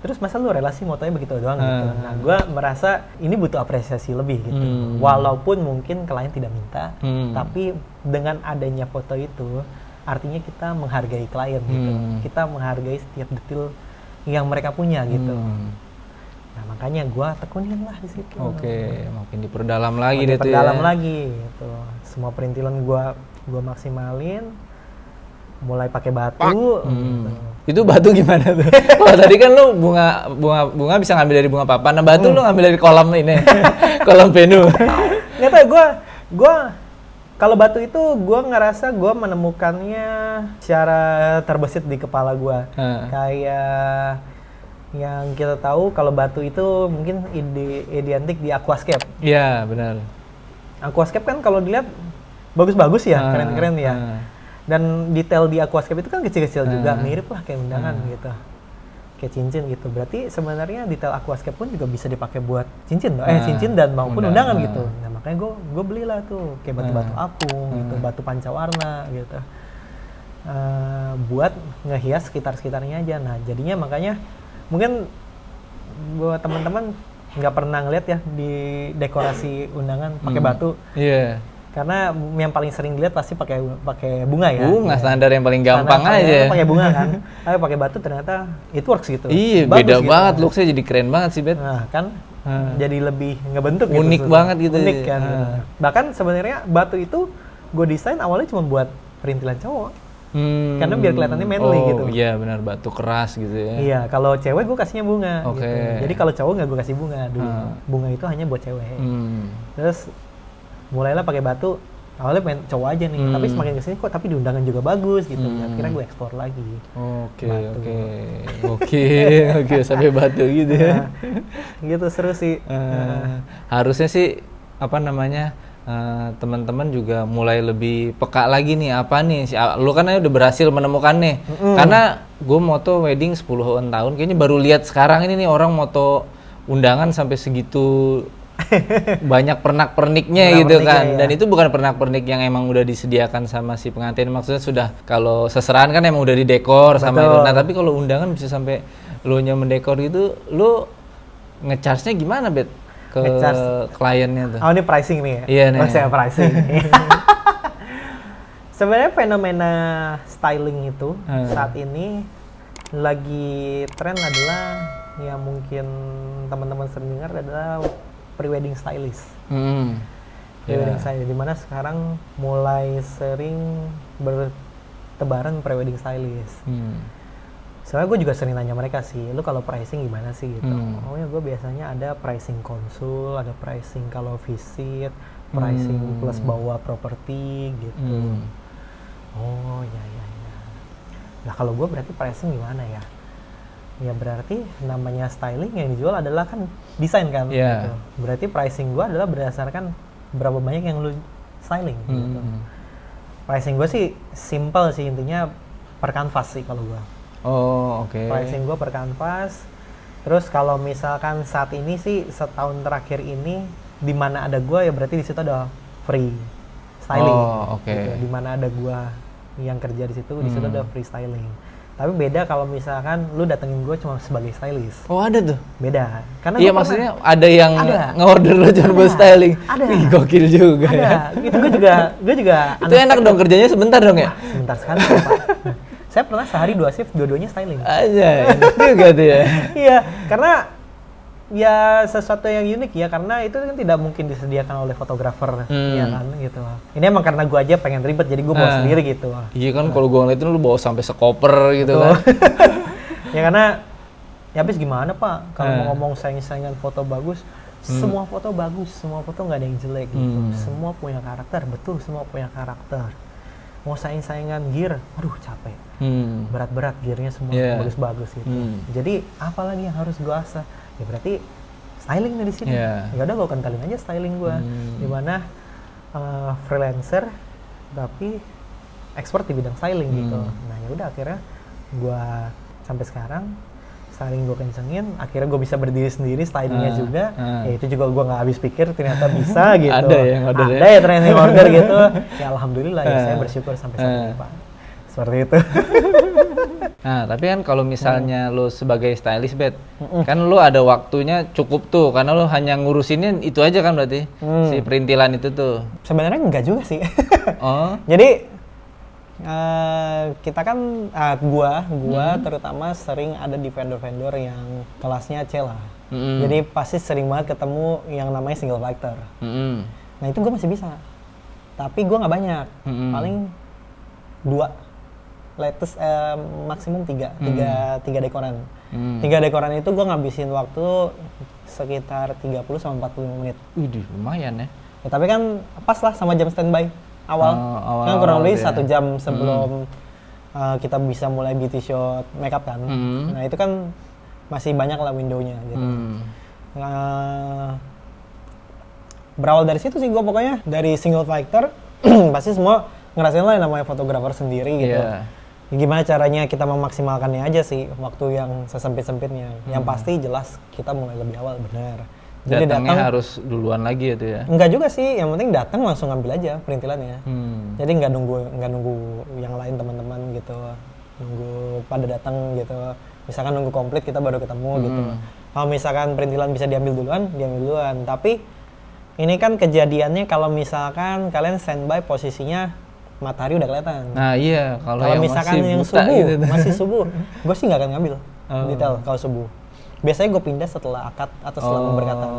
Terus masa lu relasi motonya begitu doang gitu. Nah, gua merasa ini butuh apresiasi lebih gitu. Walaupun mungkin klien tidak minta, tapi dengan adanya foto itu, artinya kita menghargai klien gitu. Kita menghargai setiap detail yang mereka punya gitu. Nah, makanya gue tekunin lah di situ. Makin diperdalam lagi deh tuh ya. Diperdalam lagi gitu. Semua perintilan gue maksimalin. Mulai pakai batu. Gitu. Itu batu gimana tuh? Kalau tadi kan lu bunga bisa ngambil dari bunga papan. Nah, batu lu ngambil dari kolam ini. Kolam penu. Nggak tahu gue kalau batu itu gue ngerasa gue menemukannya secara terbesit di kepala gue. Kayak yang kita tahu kalau batu itu mungkin identik di aquascape. Iya, benar. Aquascape kan kalau dilihat bagus-bagus ya, keren-keren ya. Dan detail di aquascape itu kan kecil-kecil juga, mirip lah kayak undangan gitu. Kayak cincin gitu. Berarti sebenarnya detail aquascape pun juga bisa dipakai buat cincin, cincin dan maupun undangan gitu. Nah, makanya gue belilah tuh kayak batu-batu apung gitu, batu pancawarna gitu. Buat ngehias sekitar-sekitarnya aja. Nah, jadinya makanya mungkin buat teman-teman nggak pernah ngeliat ya di dekorasi undangan pakai batu. Karena yang paling sering dilihat pasti pakai bunga ya. Bunga standar yang paling gampang aja. Pakai bunga kan. Tapi pakai batu ternyata it works gitu. Iya, bagus beda gitu. banget look-nya jadi keren banget sih, Bet. Nah, kan jadi lebih ngebentuk unik gitu. Banget gitu. Unik kan. Bahkan sebenarnya batu itu gue desain awalnya cuma buat perintilan cowok. Karena biar kelihatannya manly gitu. Iya benar, batu keras gitu ya. Iya, kalau cewek gue kasihnya bunga. Gitu. Jadi kalau cowok nggak gue kasih bunga dulu. Bunga itu hanya buat cewek. Terus mulailah pakai batu. awalnya pengen cowok aja nih, tapi semakin kesini kok tapi di undangan juga bagus gitu. Akhirnya gue explore lagi. Oke, sampai batu gitu ya. Gitu seru sih. Harusnya sih apa namanya, teman-teman juga mulai lebih peka lagi nih, apa nih lu kan udah berhasil menemukan nih. Karena gue moto wedding 10 tahun kayaknya baru lihat sekarang ini nih orang moto undangan sampai segitu banyak pernak-perniknya gitu kan. Dan itu bukan pernak-pernik yang emang udah disediakan sama si pengantin, maksudnya sudah kalau seserahan kan emang udah didekor sama itu. Nah tapi kalau undangan bisa sampai lu nya mendekor gitu, lu ngecharge-nya gimana, Bet? Ke kliennya tuh. Oh, ini pricing nih ya? Iya nih. Oh, saya pricing. Sebenarnya fenomena styling itu saat ini lagi tren adalah yang mungkin teman-teman sering dengar adalah pre-wedding stylist. Pre-wedding stylist, dimana sekarang mulai sering bertebaran pre-wedding stylist. Soalnya gue juga sering nanya mereka sih, lu kalau pricing gimana sih gitu. Oh ya, gue biasanya ada pricing konsul, ada pricing kalau visit, pricing plus bawa properti gitu. Oh ya. Nah kalau gue berarti pricing gimana ya? Ya berarti namanya styling yang dijual adalah kan desain kan. Gitu. Berarti pricing gue adalah berdasarkan berapa banyak yang lu styling gitu. Pricing gue sih simple sih, intinya per kanvas sih kalau gue. Pricing gue per kanvas. Terus kalau misalkan saat ini sih setahun terakhir ini di mana ada gue ya berarti di situ ada free styling. Gitu. Di mana ada gue yang kerja di situ, di situ ada free styling. Tapi beda kalau misalkan lu datengin gue cuma sebagai stylist. Oh ada tuh? Beda. Karena iya maksudnya ada yang nge-order lu cuma buat styling? Ada. Ih, gokil juga ya. Itu gue juga itu enak dong kerjanya sebentar dong ya? Sebentar sekali Pak. Saya pernah sehari 2 shift, dua-duanya styling. Aja, enak juga tuh ya. Iya, karena ya sesuatu yang unik ya, karena itu kan tidak mungkin disediakan oleh fotografer, ya kan gitu. Ini emang karena gue aja pengen ribet, jadi gue bawa sendiri gitu. Iya kan, kalau gue ngeliatin lu bawa sampai sekoper gitu kan. Ya karena, ya habis gimana Pak, kalau mau ngomong saing-saingan foto bagus, semua foto bagus, semua foto nggak ada yang jelek gitu. Semua punya karakter, betul semua punya karakter. Mau saing-saingan gear, aduh capek. Berat-berat gearnya semua bagus-bagus gitu. Jadi apalagi yang harus gue asah? Ya berarti styling nih di sini. Ya udah gue kentalin aja styling gue. Dimana freelancer tapi expert di bidang styling gitu. Nah ya udah akhirnya gue sampai sekarang styling gue kencengin, akhirnya gue bisa berdiri sendiri stylingnya juga. Ya itu juga gue nggak habis pikir ternyata bisa gitu. Ada yang order ya ternyata yang order gitu. Ya alhamdulillah ya saya bersyukur sampai saat ini Pak. Seperti itu. Nah, tapi kan kalau misalnya lo sebagai stylist, Bet, kan lo ada waktunya cukup tuh, karena lo hanya ngurusinnya itu aja kan berarti, si perintilan itu tuh. Sebenarnya enggak juga sih. Oh. Jadi, kita kan, gua terutama sering ada di vendor-vendor yang kelasnya C lah. Jadi pasti sering banget ketemu yang namanya single factor. Nah itu gua masih bisa. Tapi gua nggak banyak, paling 2. Latest maksimum 3 dekoran. 3 dekoran itu gue ngabisin waktu sekitar 30 sampai 45 menit. Widih, lumayan ya. Ya tapi kan pas lah sama jam standby awal. Kan kurang lebih 1 jam sebelum kita bisa mulai beauty shot makeup kan. Nah itu kan masih banyak lah window-nya gitu. Berawal dari situ sih gue pokoknya, dari single factor pasti semua ngerasain lah yang namanya fotografer sendiri gitu. Gimana caranya kita memaksimalkannya aja sih, waktu yang sesempit-sempitnya. Yang pasti jelas kita mulai lebih awal, benar. Jadi datang harus duluan lagi itu ya? Enggak juga sih, yang penting datang langsung ambil aja perintilannya. Jadi nggak nunggu yang lain teman-teman gitu, nunggu pada datang gitu. Misalkan nunggu komplit kita baru ketemu gitu. Kalau misalkan perintilan bisa diambil duluan. Tapi ini kan kejadiannya kalau misalkan kalian standby posisinya matahari udah kelihatan. Nah iya, kalau yang misalkan masih yang buta subuh, gitu. masih subuh, gue sih nggak akan ngambil detail kalau subuh. Biasanya gue pindah setelah akad atau setelah memberkatan.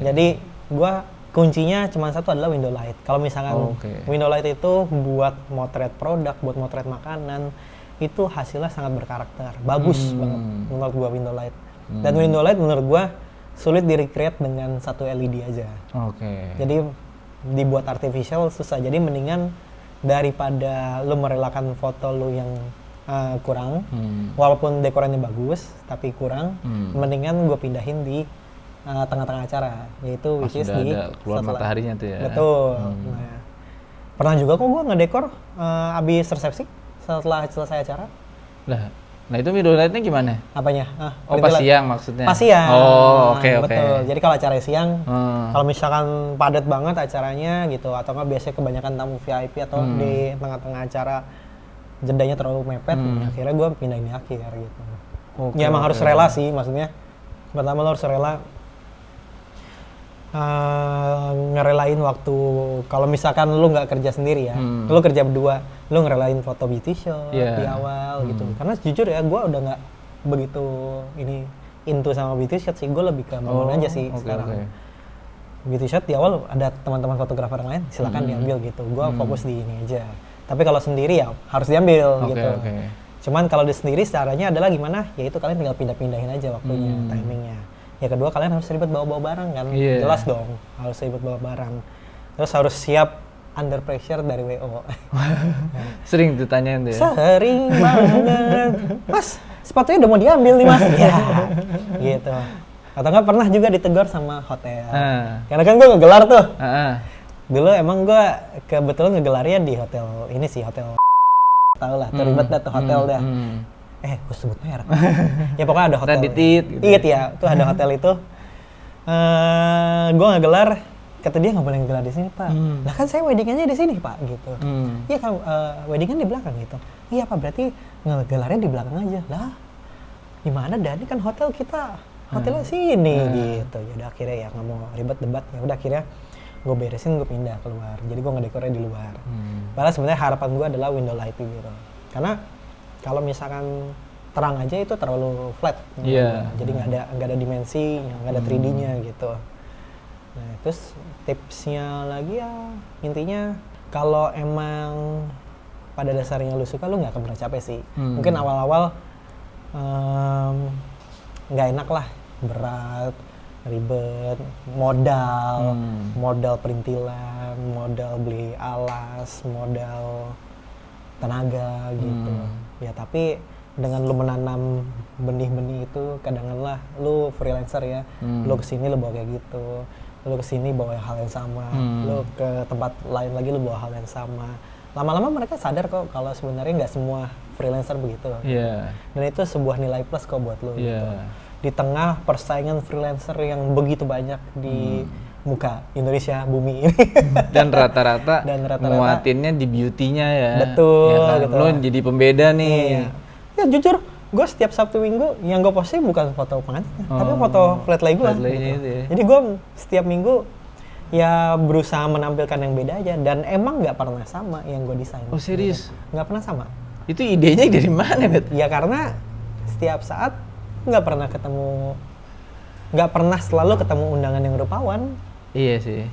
Jadi gue kuncinya cuma satu adalah window light. Kalau misalkan window light itu buat motret produk, buat motret makanan, itu hasilnya sangat berkarakter, bagus banget menurut gue window light. Dan window light menurut gue sulit di recreate dengan satu LED aja. Jadi dibuat artificial susah. Jadi mendingan daripada lu merelakan foto lu yang kurang, walaupun dekorannya bagus tapi kurang, mendingan gue pindahin di tengah-tengah acara, yaitu which is di keluar mataharinya tuh ya. Betul. Nah, pernah juga kok gue ngedekor abis resepsi setelah selesai acara. Nah itu middle night-nya gimana? Apanya? Pas siang maksudnya? Pas siang. Oh, oke. Betul. Jadi kalau acara siang, kalau misalkan padat banget acaranya gitu, atau nggak biasanya kebanyakan tamu VIP atau di tengah-tengah acara jedanya terlalu mepet, akhirnya gue pindahin di akhir gitu. Ya emang harus rela sih, maksudnya pertama lo harus rela ngerelain waktu. Kalau misalkan lu nggak kerja sendiri ya, lu kerja berdua, lu ngerelain foto beauty shot di awal gitu. Karena jujur ya, gue udah nggak begitu into sama beauty shot sih, gue lebih ke momen aja sih sekarang. Beauty shot di awal ada teman-teman fotografer yang lain, silakan diambil gitu. Gue fokus di ini aja. Tapi kalau sendiri ya harus diambil gitu. Cuman kalau di sendiri caranya adalah gimana? Ya itu kalian tinggal pindah-pindahin aja waktunya, timingnya. Ya kedua kalian harus ribet bawa-bawa barang kan, jelas dong harus ribet bawa barang. Terus harus siap under pressure dari WO. Sering ditanyain tuh ya? Sering banget. Mas, sepatunya udah mau diambil nih mas. Ya, gitu. Atau nggak pernah juga ditegur sama hotel. Karena kan gue ngegelar tuh. Dulu emang gue kebetulan ngegelarnya di hotel ini sih, hotel tau lah, terlibat dah tuh hotel dah. Gue sebut merek. Ya pokoknya ada hotel. Gitu. Ya, tuh ada hotel itu. Gue ngegelar, kata dia nggak boleh ngegelar di sini pak. Lah kan saya weddingannya di sini pak, gitu. Iya kan weddingan di belakang gitu. Iya pak, berarti ngegelarnya di belakang aja. Lah, gimana dah? Ini kan hotel kita, hotelnya sini gitu. Ya udah akhirnya ya nggak mau ribet debat. Ya udah akhirnya gue beresin, gue pindah keluar. Jadi gue ngedekornya di luar. Padahal sebenarnya harapan gue adalah window lighting gitu. Karena kalau misalkan terang aja itu terlalu flat. Jadi nggak ada dimensi, nggak ada 3D-nya gitu. Nah, terus tipsnya lagi ya intinya kalau emang pada dasarnya lu suka, lu nggak akan pernah capek sih. Mungkin awal-awal nggak enak lah, berat, ribet, modal perintilan, modal beli alas, modal tenaga gitu. Ya tapi dengan lu menanam benih-benih itu, kadang-kadang lu freelancer ya, lu kesini lu bawa kayak gitu, lu kesini bawa hal yang sama, lu ke tempat lain lagi lu bawa hal yang sama. Lama-lama mereka sadar kok kalau sebenarnya nggak semua freelancer begitu. Dan itu sebuah nilai plus kok buat lu gitu. Di tengah persaingan freelancer yang begitu banyak di muka Indonesia bumi ini. Dan rata-rata nguatinnya di beauty-nya ya. Betul, ya kan? gitu. Lo jadi pembeda nih. Ya jujur, gue setiap Sabtu Minggu yang gue posting bukan foto pengantinnya, tapi foto flat lay gue. Gitu. Ya. Jadi gue setiap minggu ya berusaha menampilkan yang beda aja, dan emang nggak pernah sama yang gue desain. Oh serius? Nggak pernah sama. Itu idenya dari mana, Bet? Ya karena setiap saat nggak pernah selalu ketemu undangan yang rupawan. Iya sih.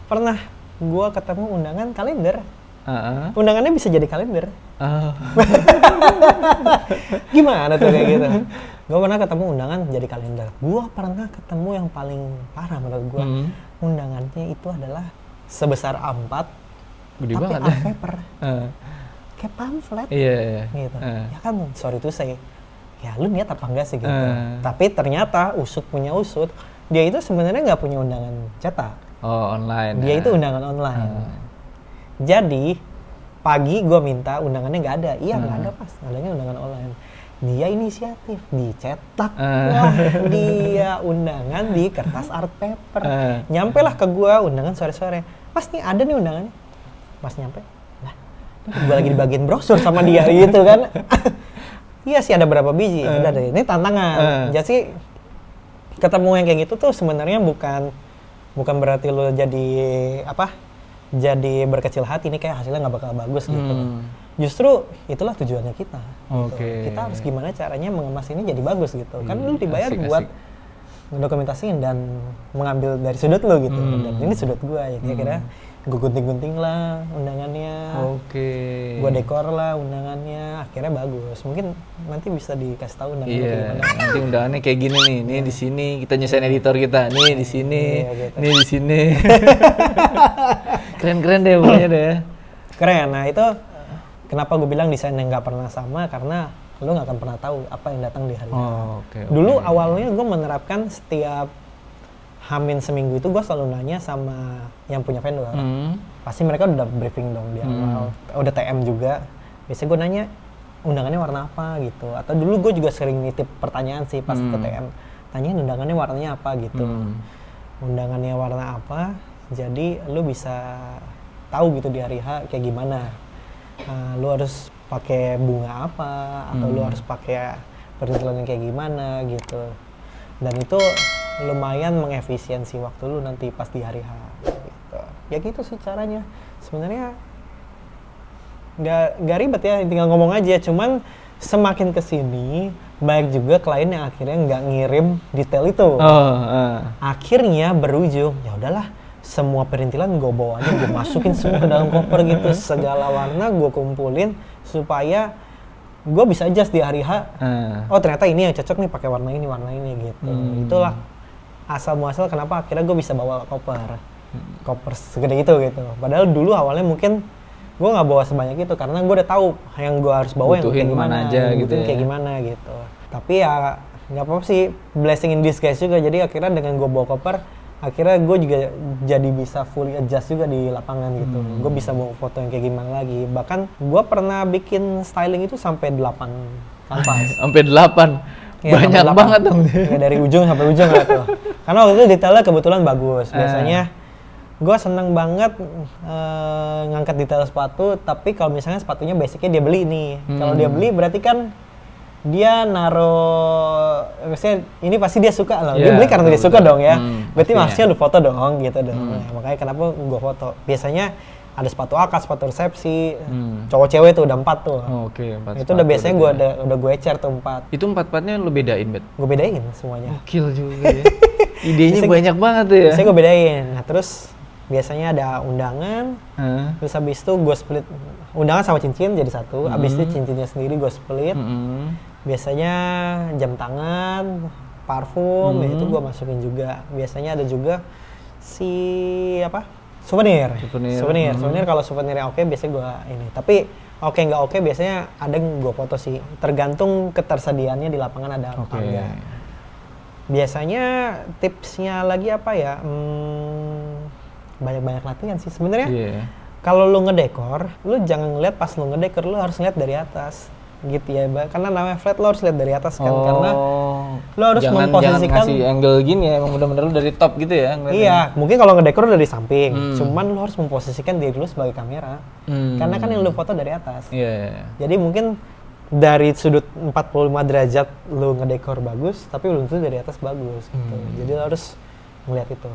Pernah gue ketemu undangan kalender. Undangannya bisa jadi kalender. Gimana tuh kayak gitu? Gue pernah ketemu undangan jadi kalender. Gue pernah ketemu yang paling parah menurut gue. Undangannya itu adalah sebesar A4, gede tapi banget art paper. Kayak pamflet. Iya. Gitu. Ya kan, sorry to say. Ya lu niat apa enggak sih gitu. Tapi ternyata usut punya usut. Dia itu sebenarnya nggak punya undangan cetak. Oh, online. Dia itu undangan online. Jadi pagi gue minta undangannya nggak ada. Iya nggak ada pas, adanya undangan online. Dia inisiatif, dicetak. Wah, dia undangan di kertas art paper. Nyampe lah ke gue undangan sore-sore. Mas nih ada nih undangannya. Pas nyampe, lah gue lagi dibagiin brosur sama dia gitu kan. Iya sih ada berapa biji. Udah deh, ini tantangan. Jadi ketemu yang kayak gitu tuh sebenarnya bukan berarti lo jadi berkecil hati, ini kayak hasilnya nggak bakal bagus gitu. Justru itulah tujuannya kita. Gitu. Kita harus gimana caranya mengemas ini jadi bagus gitu. Kan lu dibayar buat mendokumentasiin dan mengambil dari sudut lu gitu. Dan ini sudut gua ya. Kira-kira gue gunting-gunting lah undangannya, gue dekor lah undangannya, akhirnya bagus. Mungkin nanti bisa dikasih tahu undangannya kayak Iya, gimana. nanti undangannya kayak gini nih. Nih di sini kita nyusahin editor kita. Nih di sini. Iya, gitu. Nih di sini. Keren-keren deh pokoknya deh. Keren. Nah itu kenapa gue bilang desainnya nggak pernah sama, karena lo nggak akan pernah tahu apa yang datang di hari H. Dulu awalnya gue menerapkan setiap Hamin seminggu itu gue selalu nanya sama yang punya vendor. Pasti mereka udah briefing dong di awal, udah TM juga. Biasanya gue nanya undangannya warna apa gitu. Atau dulu gue juga sering nitip pertanyaan sih pas ke TM. Tanyain undangannya warnanya apa gitu. Undangannya warna apa, jadi lu bisa tahu gitu di hari H kayak gimana. Lu harus pakai bunga apa, atau lu harus pakai perintilan yang kayak gimana gitu. Dan itu lumayan mengefisiensi waktu lu nanti pas di hari H gitu. Ya gitu sih caranya. Sebenarnya nggak ribet ya, tinggal ngomong aja. Cuman semakin kesini banyak juga klien yang akhirnya nggak ngirim detail itu. Akhirnya berujung ya udahlah, semua perintilan gue bawanya gue masukin semua ke dalam koper gitu, segala warna gue kumpulin supaya gue bisa adjust di hari H. Oh ternyata ini yang cocok nih pakai warna ini gitu. Itulah asal muasal kenapa akhirnya gue bisa bawa koper segede itu gitu. Padahal dulu awalnya mungkin gue nggak bawa sebanyak itu karena gue udah tahu yang gue harus bawa yang kayak gimana aja gitu ya. Kayak gimana gitu. Tapi ya nggak apa-apa sih, blessing in disguise juga. Jadi akhirnya dengan gue bawa koper, akhirnya gue juga jadi bisa fully adjust juga di lapangan gitu. Gue bisa bawa foto yang kayak gimana lagi. Bahkan gue pernah bikin styling itu sampai 8 kanvas. Sampai 8. Ya, banyak banget dong. Ya, dari ujung sampai ujung lah tuh. Karena waktu itu detailnya kebetulan bagus. Biasanya gue seneng banget ngangkat detail sepatu, tapi kalau misalnya sepatunya basicnya dia beli nih. Kalau dia beli berarti kan dia naro, maksudnya ini pasti dia suka loh. Dia beli karena dia suka dong ya. Berarti maksudnya lu foto dong gitu dong. Nah, makanya kenapa gue foto. Biasanya ada sepatu akad, sepatu resepsi, cowok cewek tuh udah 4 tuh. Itu udah biasanya udah gue ecer tuh 4. Itu 4-4-nya lu bedain, Bet? Gue bedain semuanya. Gokil juga ya. Idenya banyak banget tuh ya. Biasanya gue bedain. Nah terus biasanya ada undangan, terus habis itu gue split undangan sama cincin jadi satu, habis itu cincinnya sendiri gue split. Biasanya jam tangan, parfum, itu gue masukin juga. Biasanya ada juga souvenir. Kalau souvenirnya oke, biasanya gue ini. Tapi oke nggak oke, biasanya ada yang gue foto sih. Tergantung ketersediaannya di lapangan ada apa enggak. Biasanya tipsnya lagi apa ya? Banyak-banyak latihan sih sebenarnya. Kalau lu ngedekor, lu jangan ngeliat pas lu ngedekor, lu harus ngeliat dari atas. Gitu ya, karena namanya flat lo harus lihat dari atas kan, karena lo harus memposisikan. Jangan ngasih angle gini ya, emang bener-bener lu dari top gitu ya. Iya, mungkin kalau ngedekor dari samping, cuman lo harus memposisikan diri lo sebagai kamera, karena kan yang lo foto dari atas. Jadi mungkin dari sudut 45 derajat lo ngedekor bagus, tapi belum tentu dari atas bagus gitu. Jadi lo harus ngeliat itu.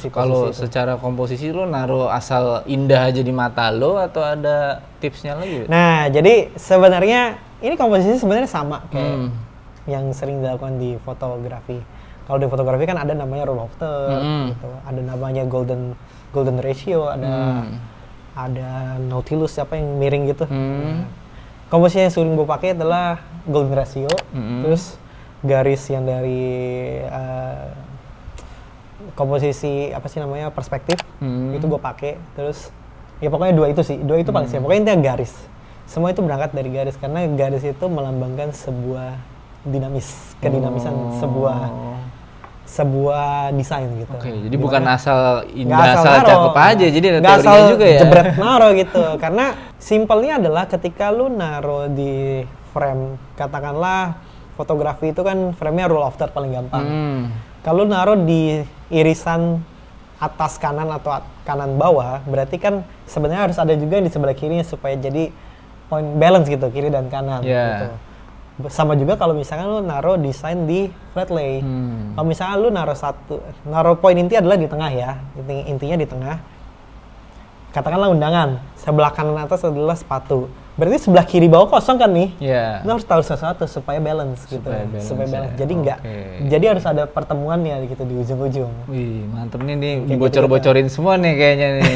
Kalau secara komposisi lo naruh asal indah aja di mata lo atau ada tipsnya lagi? Nah, jadi sebenarnya ini komposisi sebenarnya sama kayak yang sering dilakukan di fotografi. Kalau di fotografi kan ada namanya rule of third, gitu. Ada namanya golden ratio, ada Nautilus apa yang miring gitu. Komposisi yang sering gue pakai adalah golden ratio, terus garis yang dari komposisi apa sih namanya perspektif, itu gue pakai. Terus ya pokoknya dua itu paling sih. Pokoknya intinya garis, semua itu berangkat dari garis, karena garis itu melambangkan sebuah kedinamisan sebuah desain gitu. Jadi bukan asal indah, asal cakep aja, jadi ada teorinya juga ya. Jebret naro gitu. Karena simpelnya adalah ketika lu naro di frame, katakanlah fotografi itu kan frame-nya rule of third paling gampang. Kalau naruh di irisan atas kanan atau kanan bawah, berarti kan sebenarnya harus ada juga yang di sebelah kirinya supaya jadi point balance gitu, kiri dan kanan gitu. Sama juga kalau misalkan lu naruh desain di flat lay. Kalau misalkan lu naruh poin inti adalah di tengah ya, intinya di tengah. Katakanlah undangan, sebelah kanan atas adalah sepatu. berarti sebelah kiri bawah kosong kan nih. Iya. Lo harus tahu sesuatu supaya balance gitu. Supaya balance. Jadi nggak, jadi harus ada pertemuannya gitu di ujung-ujung. Wih, mantep nih dibocor-bocorin semua nih kayaknya nih.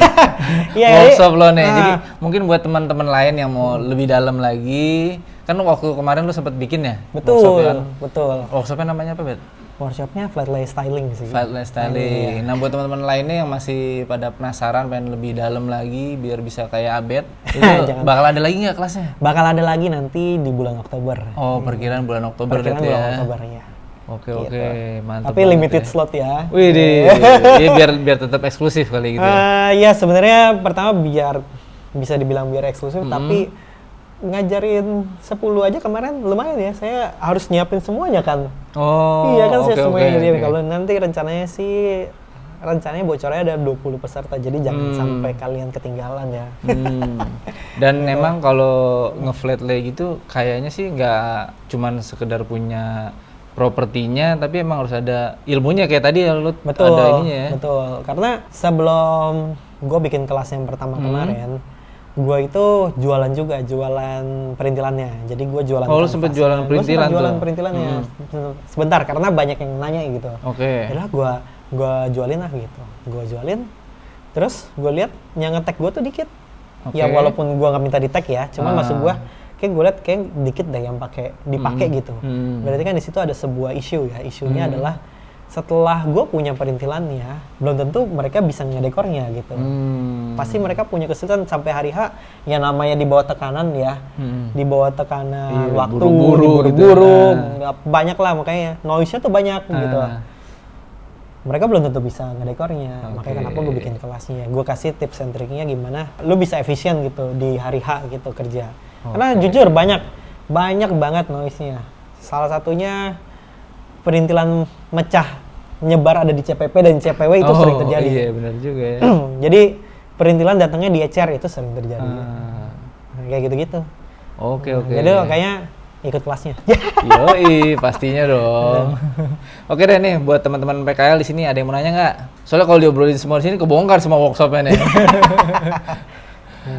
Iya, Workshop lo nih. Jadi mungkin buat teman-teman lain yang mau lebih dalam lagi, kan waktu kemarin lo sempat bikin ya? Betul, betul. Workshopnya namanya apa, Bet? Workshopnya flat lay styling sih. Flat lay styling. Nah, buat teman-teman lainnya yang masih pada penasaran pengen lebih dalam lagi biar bisa kayak Abed, itu bakal ada lagi nggak kelasnya? Bakal ada lagi nanti di bulan Oktober. Oh, perkiraan bulan Oktober perkiraan itu ya. Bulan Oktober ya. Oke, oke, mantap. Tapi limited slot ya. Wih, biar tetap eksklusif kali gitu. Ya sebenarnya pertama biar bisa dibilang biar eksklusif, tapi ngajarin 10 aja kemarin lumayan ya. Saya harus nyiapin semuanya kan. Oh, iya kan, saya semuanya nyiapin. Okay. Kalau nanti rencananya bocornya ada 20 peserta. Jadi jangan sampai kalian ketinggalan ya. Dan memang kalau nge-flat lay gitu kayaknya sih nggak cuman sekedar punya propertinya, tapi emang harus ada ilmunya kayak tadi ya, lu ada ininya ya. Betul, karena sebelum gue bikin kelas yang pertama kemarin, gue itu jualan perintilannya. Jadi gue jualan. Oh, lu sempet jualan perintilan tuh? Jualan perintilannya sebentar karena banyak yang nanya gitu. Oke. Yaudah gue jualin lah gitu. Gue jualin, terus gue lihat yang nge-tag gue tuh dikit. Ya walaupun gue nggak minta di tag ya, cuman maksud gue kayak gue lihat kayak dikit deh yang dipakai gitu. Berarti kan di situ ada sebuah isu ya. Isunya adalah setelah gue punya perintilannya, belum tentu mereka bisa ngedekornya gitu. Pasti mereka punya kesulitan sampai hari H, yang namanya di bawah tekanan ya, di bawah tekanan waktu, buru-buru, gitu. Banyak lah makanya noise-nya tuh banyak gitu. Mereka belum tentu bisa ngedekornya, makanya kenapa gue bikin kelasnya. Gue kasih tips and triknya gimana, lu bisa efisien gitu di hari H gitu kerja. Karena jujur banyak banget noise-nya. Salah satunya perintilan mecah nyebar ada di CPP dan CPW itu sering terjadi. Iya benar juga ya. Jadi perintilan datangnya di ecer itu sering terjadi. Kayak gitu-gitu. Oke. Jadi kayaknya ikut kelasnya. Yoi, pastinya dong. Oke deh nih, buat teman-teman PKL di sini ada yang mau nanya nggak? Soalnya kalau diobrolin semua di sini kebongkar semua workshopnya nih.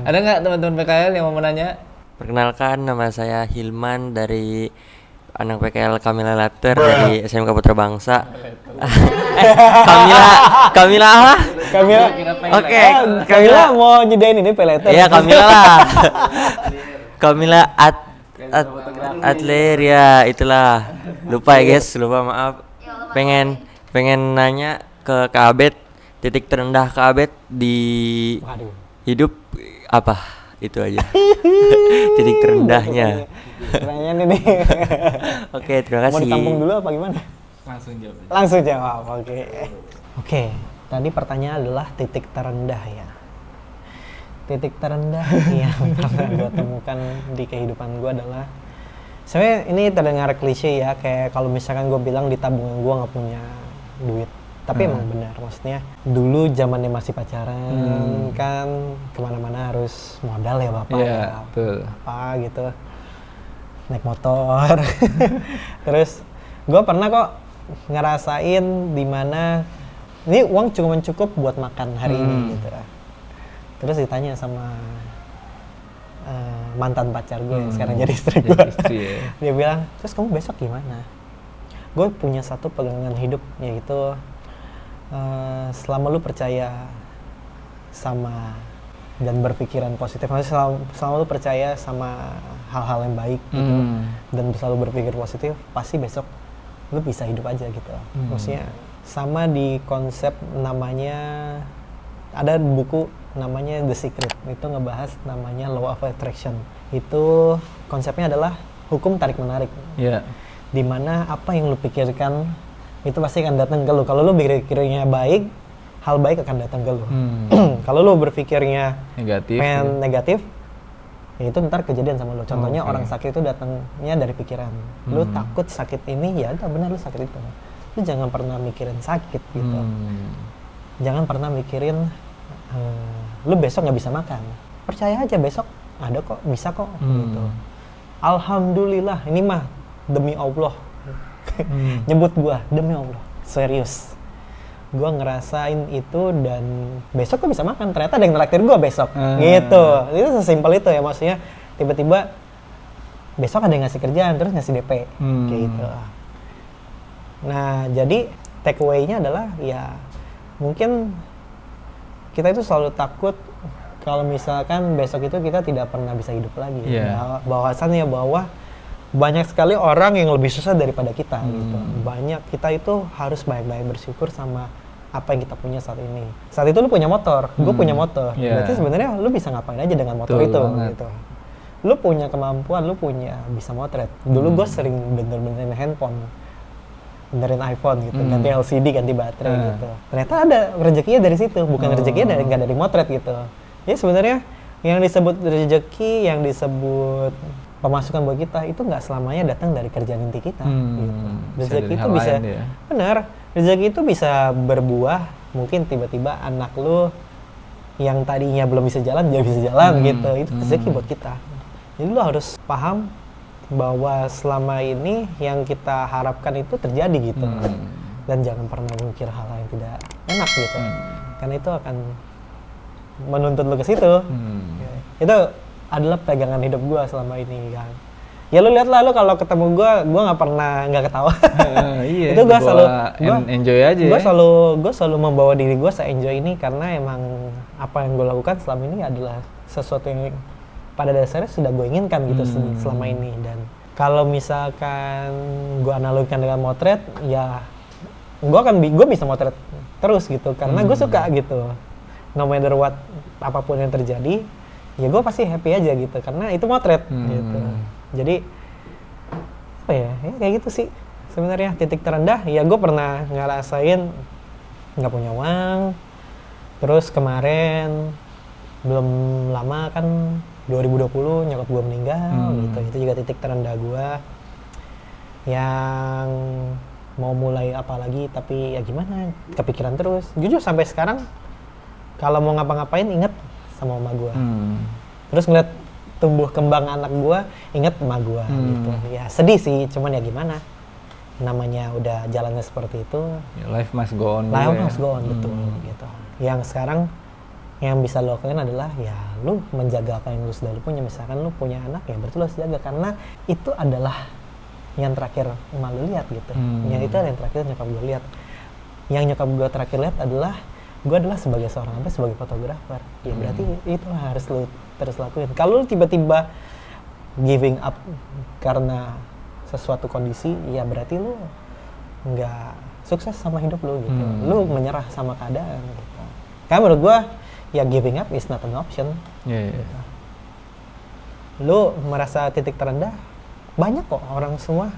Ada nggak teman-teman PKL yang mau nanya? Perkenalkan, nama saya Hilman dari anak PKL Kamila Later dari SMK Putra Bangsa. Kamila apa? Oke, Kamila mau nyedain ini peleter. Iya, Kamila lah. Kamila Atler ya, itulah. Lupa ya guys, maaf. Pengen nanya ke Kak Abed, titik terendah Kak Abed di hidup apa? Itu aja. Titik terendahnya. Pertanyaan ini. Oke, terima kasih. Mau ditampung dulu apa gimana? Langsung jawab. Oke. Tadi pertanyaan adalah titik terendah ya. Titik terendah yang pernah gue temukan di kehidupan gue adalah, sebenarnya ini terdengar klise ya, kayak kalau misalkan gue bilang di tabungan gue nggak punya duit. Tapi emang benar, maksudnya dulu zamannya masih pacaran kan kemana-mana harus modal ya bapak ya, betul. Apa gitu, naik motor. Terus gue pernah kok ngerasain dimana ini uang cuma cukup buat makan hari ini gitu. Terus ditanya sama mantan pacar gue yang sekarang jadi istri gue. Dia bilang, terus kamu besok gimana? Gue punya satu pegangan hidup, yaitu selama lu percaya sama dan berpikiran positif, maksudnya selama lu percaya sama hal-hal yang baik gitu, dan selalu berpikir positif, pasti besok lu bisa hidup aja gitu. Maksudnya sama di konsep namanya, ada buku namanya The Secret, itu ngebahas namanya Law of Attraction. Itu konsepnya adalah hukum tarik menarik. Dimana apa yang lu pikirkan itu pasti akan datang ke lu. Kalau lu berpikirnya baik, hal baik akan datang ke lu. Kalau lu berpikirnya negatif, ya itu ntar kejadian sama lu. Contohnya orang sakit itu datangnya dari pikiran. Lu takut sakit ini, ya udah benar lu sakit itu. Lu jangan pernah mikirin sakit gitu. Jangan pernah mikirin lu besok nggak bisa makan. Percaya aja besok ada kok, bisa kok gitu. Alhamdulillah, ini mah demi Allah. Nyebut gua demi Allah, serius. Gua ngerasain itu dan besok gua bisa makan. Ternyata ada yang traktir gua besok. Gitu. Itu sesimpel itu ya, maksudnya tiba-tiba besok ada yang ngasih kerjaan terus ngasih DP kayak gitu. Nah, jadi take away-nya adalah ya mungkin kita itu selalu takut kalau misalkan besok itu kita tidak pernah bisa hidup lagi. Bahwasannya bahwa banyak sekali orang yang lebih susah daripada kita gitu. Banyak, kita itu harus baik-baik bersyukur sama apa yang kita punya saat ini. Saat itu lu punya motor, gue punya motor. Berarti sebenarnya lu bisa ngapain aja dengan motor itu gitu. Lu punya kemampuan, lu punya bisa motret. Dulu gue sering bener-benerin handphone, benerin iPhone gitu, ganti LCD, ganti baterai gitu. Ternyata ada rezekinya dari situ, bukan rezekinya nggak dari motret gitu. Ya sebenarnya yang disebut rezeki, yang disebut pemasukan buat kita itu nggak selamanya datang dari kerjaan inti kita. Gitu. Rezeki itu bisa, benar. Rezeki itu bisa berbuah. Mungkin tiba-tiba anak lu yang tadinya belum bisa jalan jadi bisa jalan gitu. Itu rezeki buat kita. Jadi lu harus paham bahwa selama ini yang kita harapkan itu terjadi gitu. Dan jangan pernah memikir hal yang tidak enak gitu. Karena itu akan menuntut lu ke situ. Itu adalah pegangan hidup gue selama ini kan. Ya lu lihat lah, lu kalau ketemu gue nggak pernah nggak ketawa. Iya, itu gue selalu enjoy aja. Gue selalu membawa diri gue se-enjoy ini karena emang apa yang gue lakukan selama ini adalah sesuatu yang pada dasarnya sudah gue inginkan gitu selama ini. Dan kalau misalkan gue analogikan dengan motret, ya gue bisa motret terus gitu karena gue suka gitu. No matter what, apapun yang terjadi, ya gue pasti happy aja gitu karena itu motret gitu. Jadi apa ya kayak gitu sih sebenarnya. Titik terendah ya gue pernah ngerasain nggak punya uang. Terus kemarin belum lama kan 2020 nyokap gue meninggal gitu. Itu juga titik terendah gue yang mau mulai apa lagi tapi ya gimana, kepikiran terus. Jujur sampai sekarang kalau mau ngapa-ngapain inget sama mama gue. Terus ngeliat tumbuh kembang anak gue, inget emak gue gitu. Ya sedih sih, cuman ya gimana. Namanya udah jalannya seperti itu. Life must go on. Life must go on, betul gitu. Yang sekarang yang bisa lo lakukan adalah ya lu menjaga apa yang lu sudah lu punya. Misalkan lu punya anak ya berarti lu harus jaga karena itu adalah yang terakhir emak lu lihat gitu. Yang itu yang terakhir nyokap gue lihat. Yang nyokap gue terakhir lihat adalah gue adalah sebagai seorang sebagai fotografer. Ya berarti itu harus lu terus lakuin. Kalau lu tiba-tiba giving up karena sesuatu kondisi, ya berarti lu nggak sukses sama hidup lu gitu. Lu menyerah sama keadaan gitu. Karena menurut gue ya giving up is not an option. Gitu. Lu merasa titik terendah, banyak kok orang semua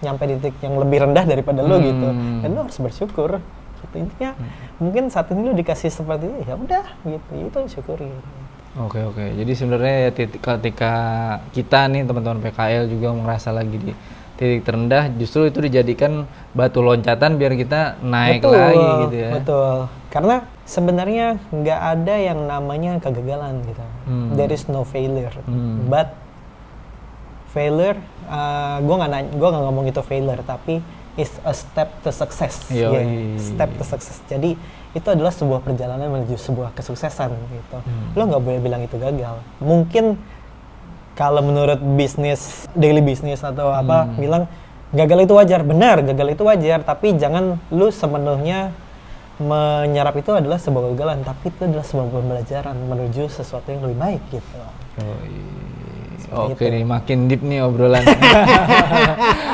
nyampe di titik yang lebih rendah daripada lu gitu. Dan lu harus bersyukur. Gitu. Intinya mungkin saat ini lu dikasih seperti itu, ya udah gitu. Itu syukuri. Oke. Jadi sebenarnya ya ketika kita nih teman-teman PKL juga merasa lagi di titik terendah, justru itu dijadikan batu loncatan biar kita naik lagi gitu ya. Betul. Karena sebenarnya nggak ada yang namanya kegagalan gitu. There is no failure. But failure, gue nggak ngomong itu failure, tapi is a step to success. Step to success. Jadi itu adalah sebuah perjalanan menuju sebuah kesuksesan gitu. Lo nggak boleh bilang itu gagal. Mungkin kalau menurut bisnis, daily business atau apa, bilang gagal itu wajar. Benar, gagal itu wajar. Tapi jangan lu sepenuhnya menyerap itu adalah sebuah kegagalan. Tapi itu adalah sebuah pembelajaran menuju sesuatu yang lebih baik gitu. Oke nih, makin deep nih obrolan.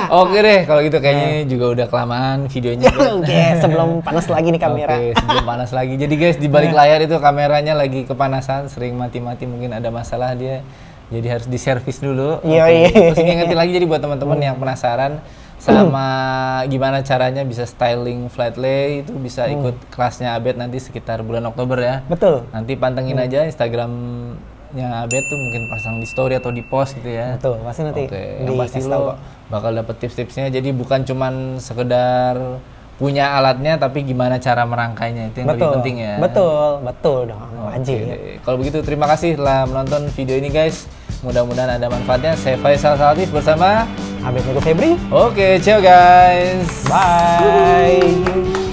Oke deh, kalau gitu kayaknya juga udah kelamaan videonya. Oke, sebelum panas lagi nih kamera. Oke, sebelum panas lagi. Jadi guys, di balik layar itu kameranya lagi kepanasan, sering mati-mati, mungkin ada masalah dia. Jadi harus diservis dulu. Terus ingetin lagi jadi buat teman-teman yang penasaran sama gimana caranya bisa styling flat lay, itu bisa ikut kelasnya Abed nanti sekitar bulan Oktober ya. Betul. Nanti pantengin aja Instagramnya Abed tuh, mungkin pasang di story atau di post gitu ya. Betul, pasti nanti. Yang pasti lo bakal dapet tips-tipsnya. Jadi bukan cuman sekedar punya alatnya, tapi gimana cara merangkainya, itu yang lebih penting ya. Betul dong, wajib. Kalau begitu terima kasih telah menonton video ini guys. Mudah-mudahan ada manfaatnya. Saya Faisal Salatif bersama Abed Nego Febri. Oke, ciao guys. Bye.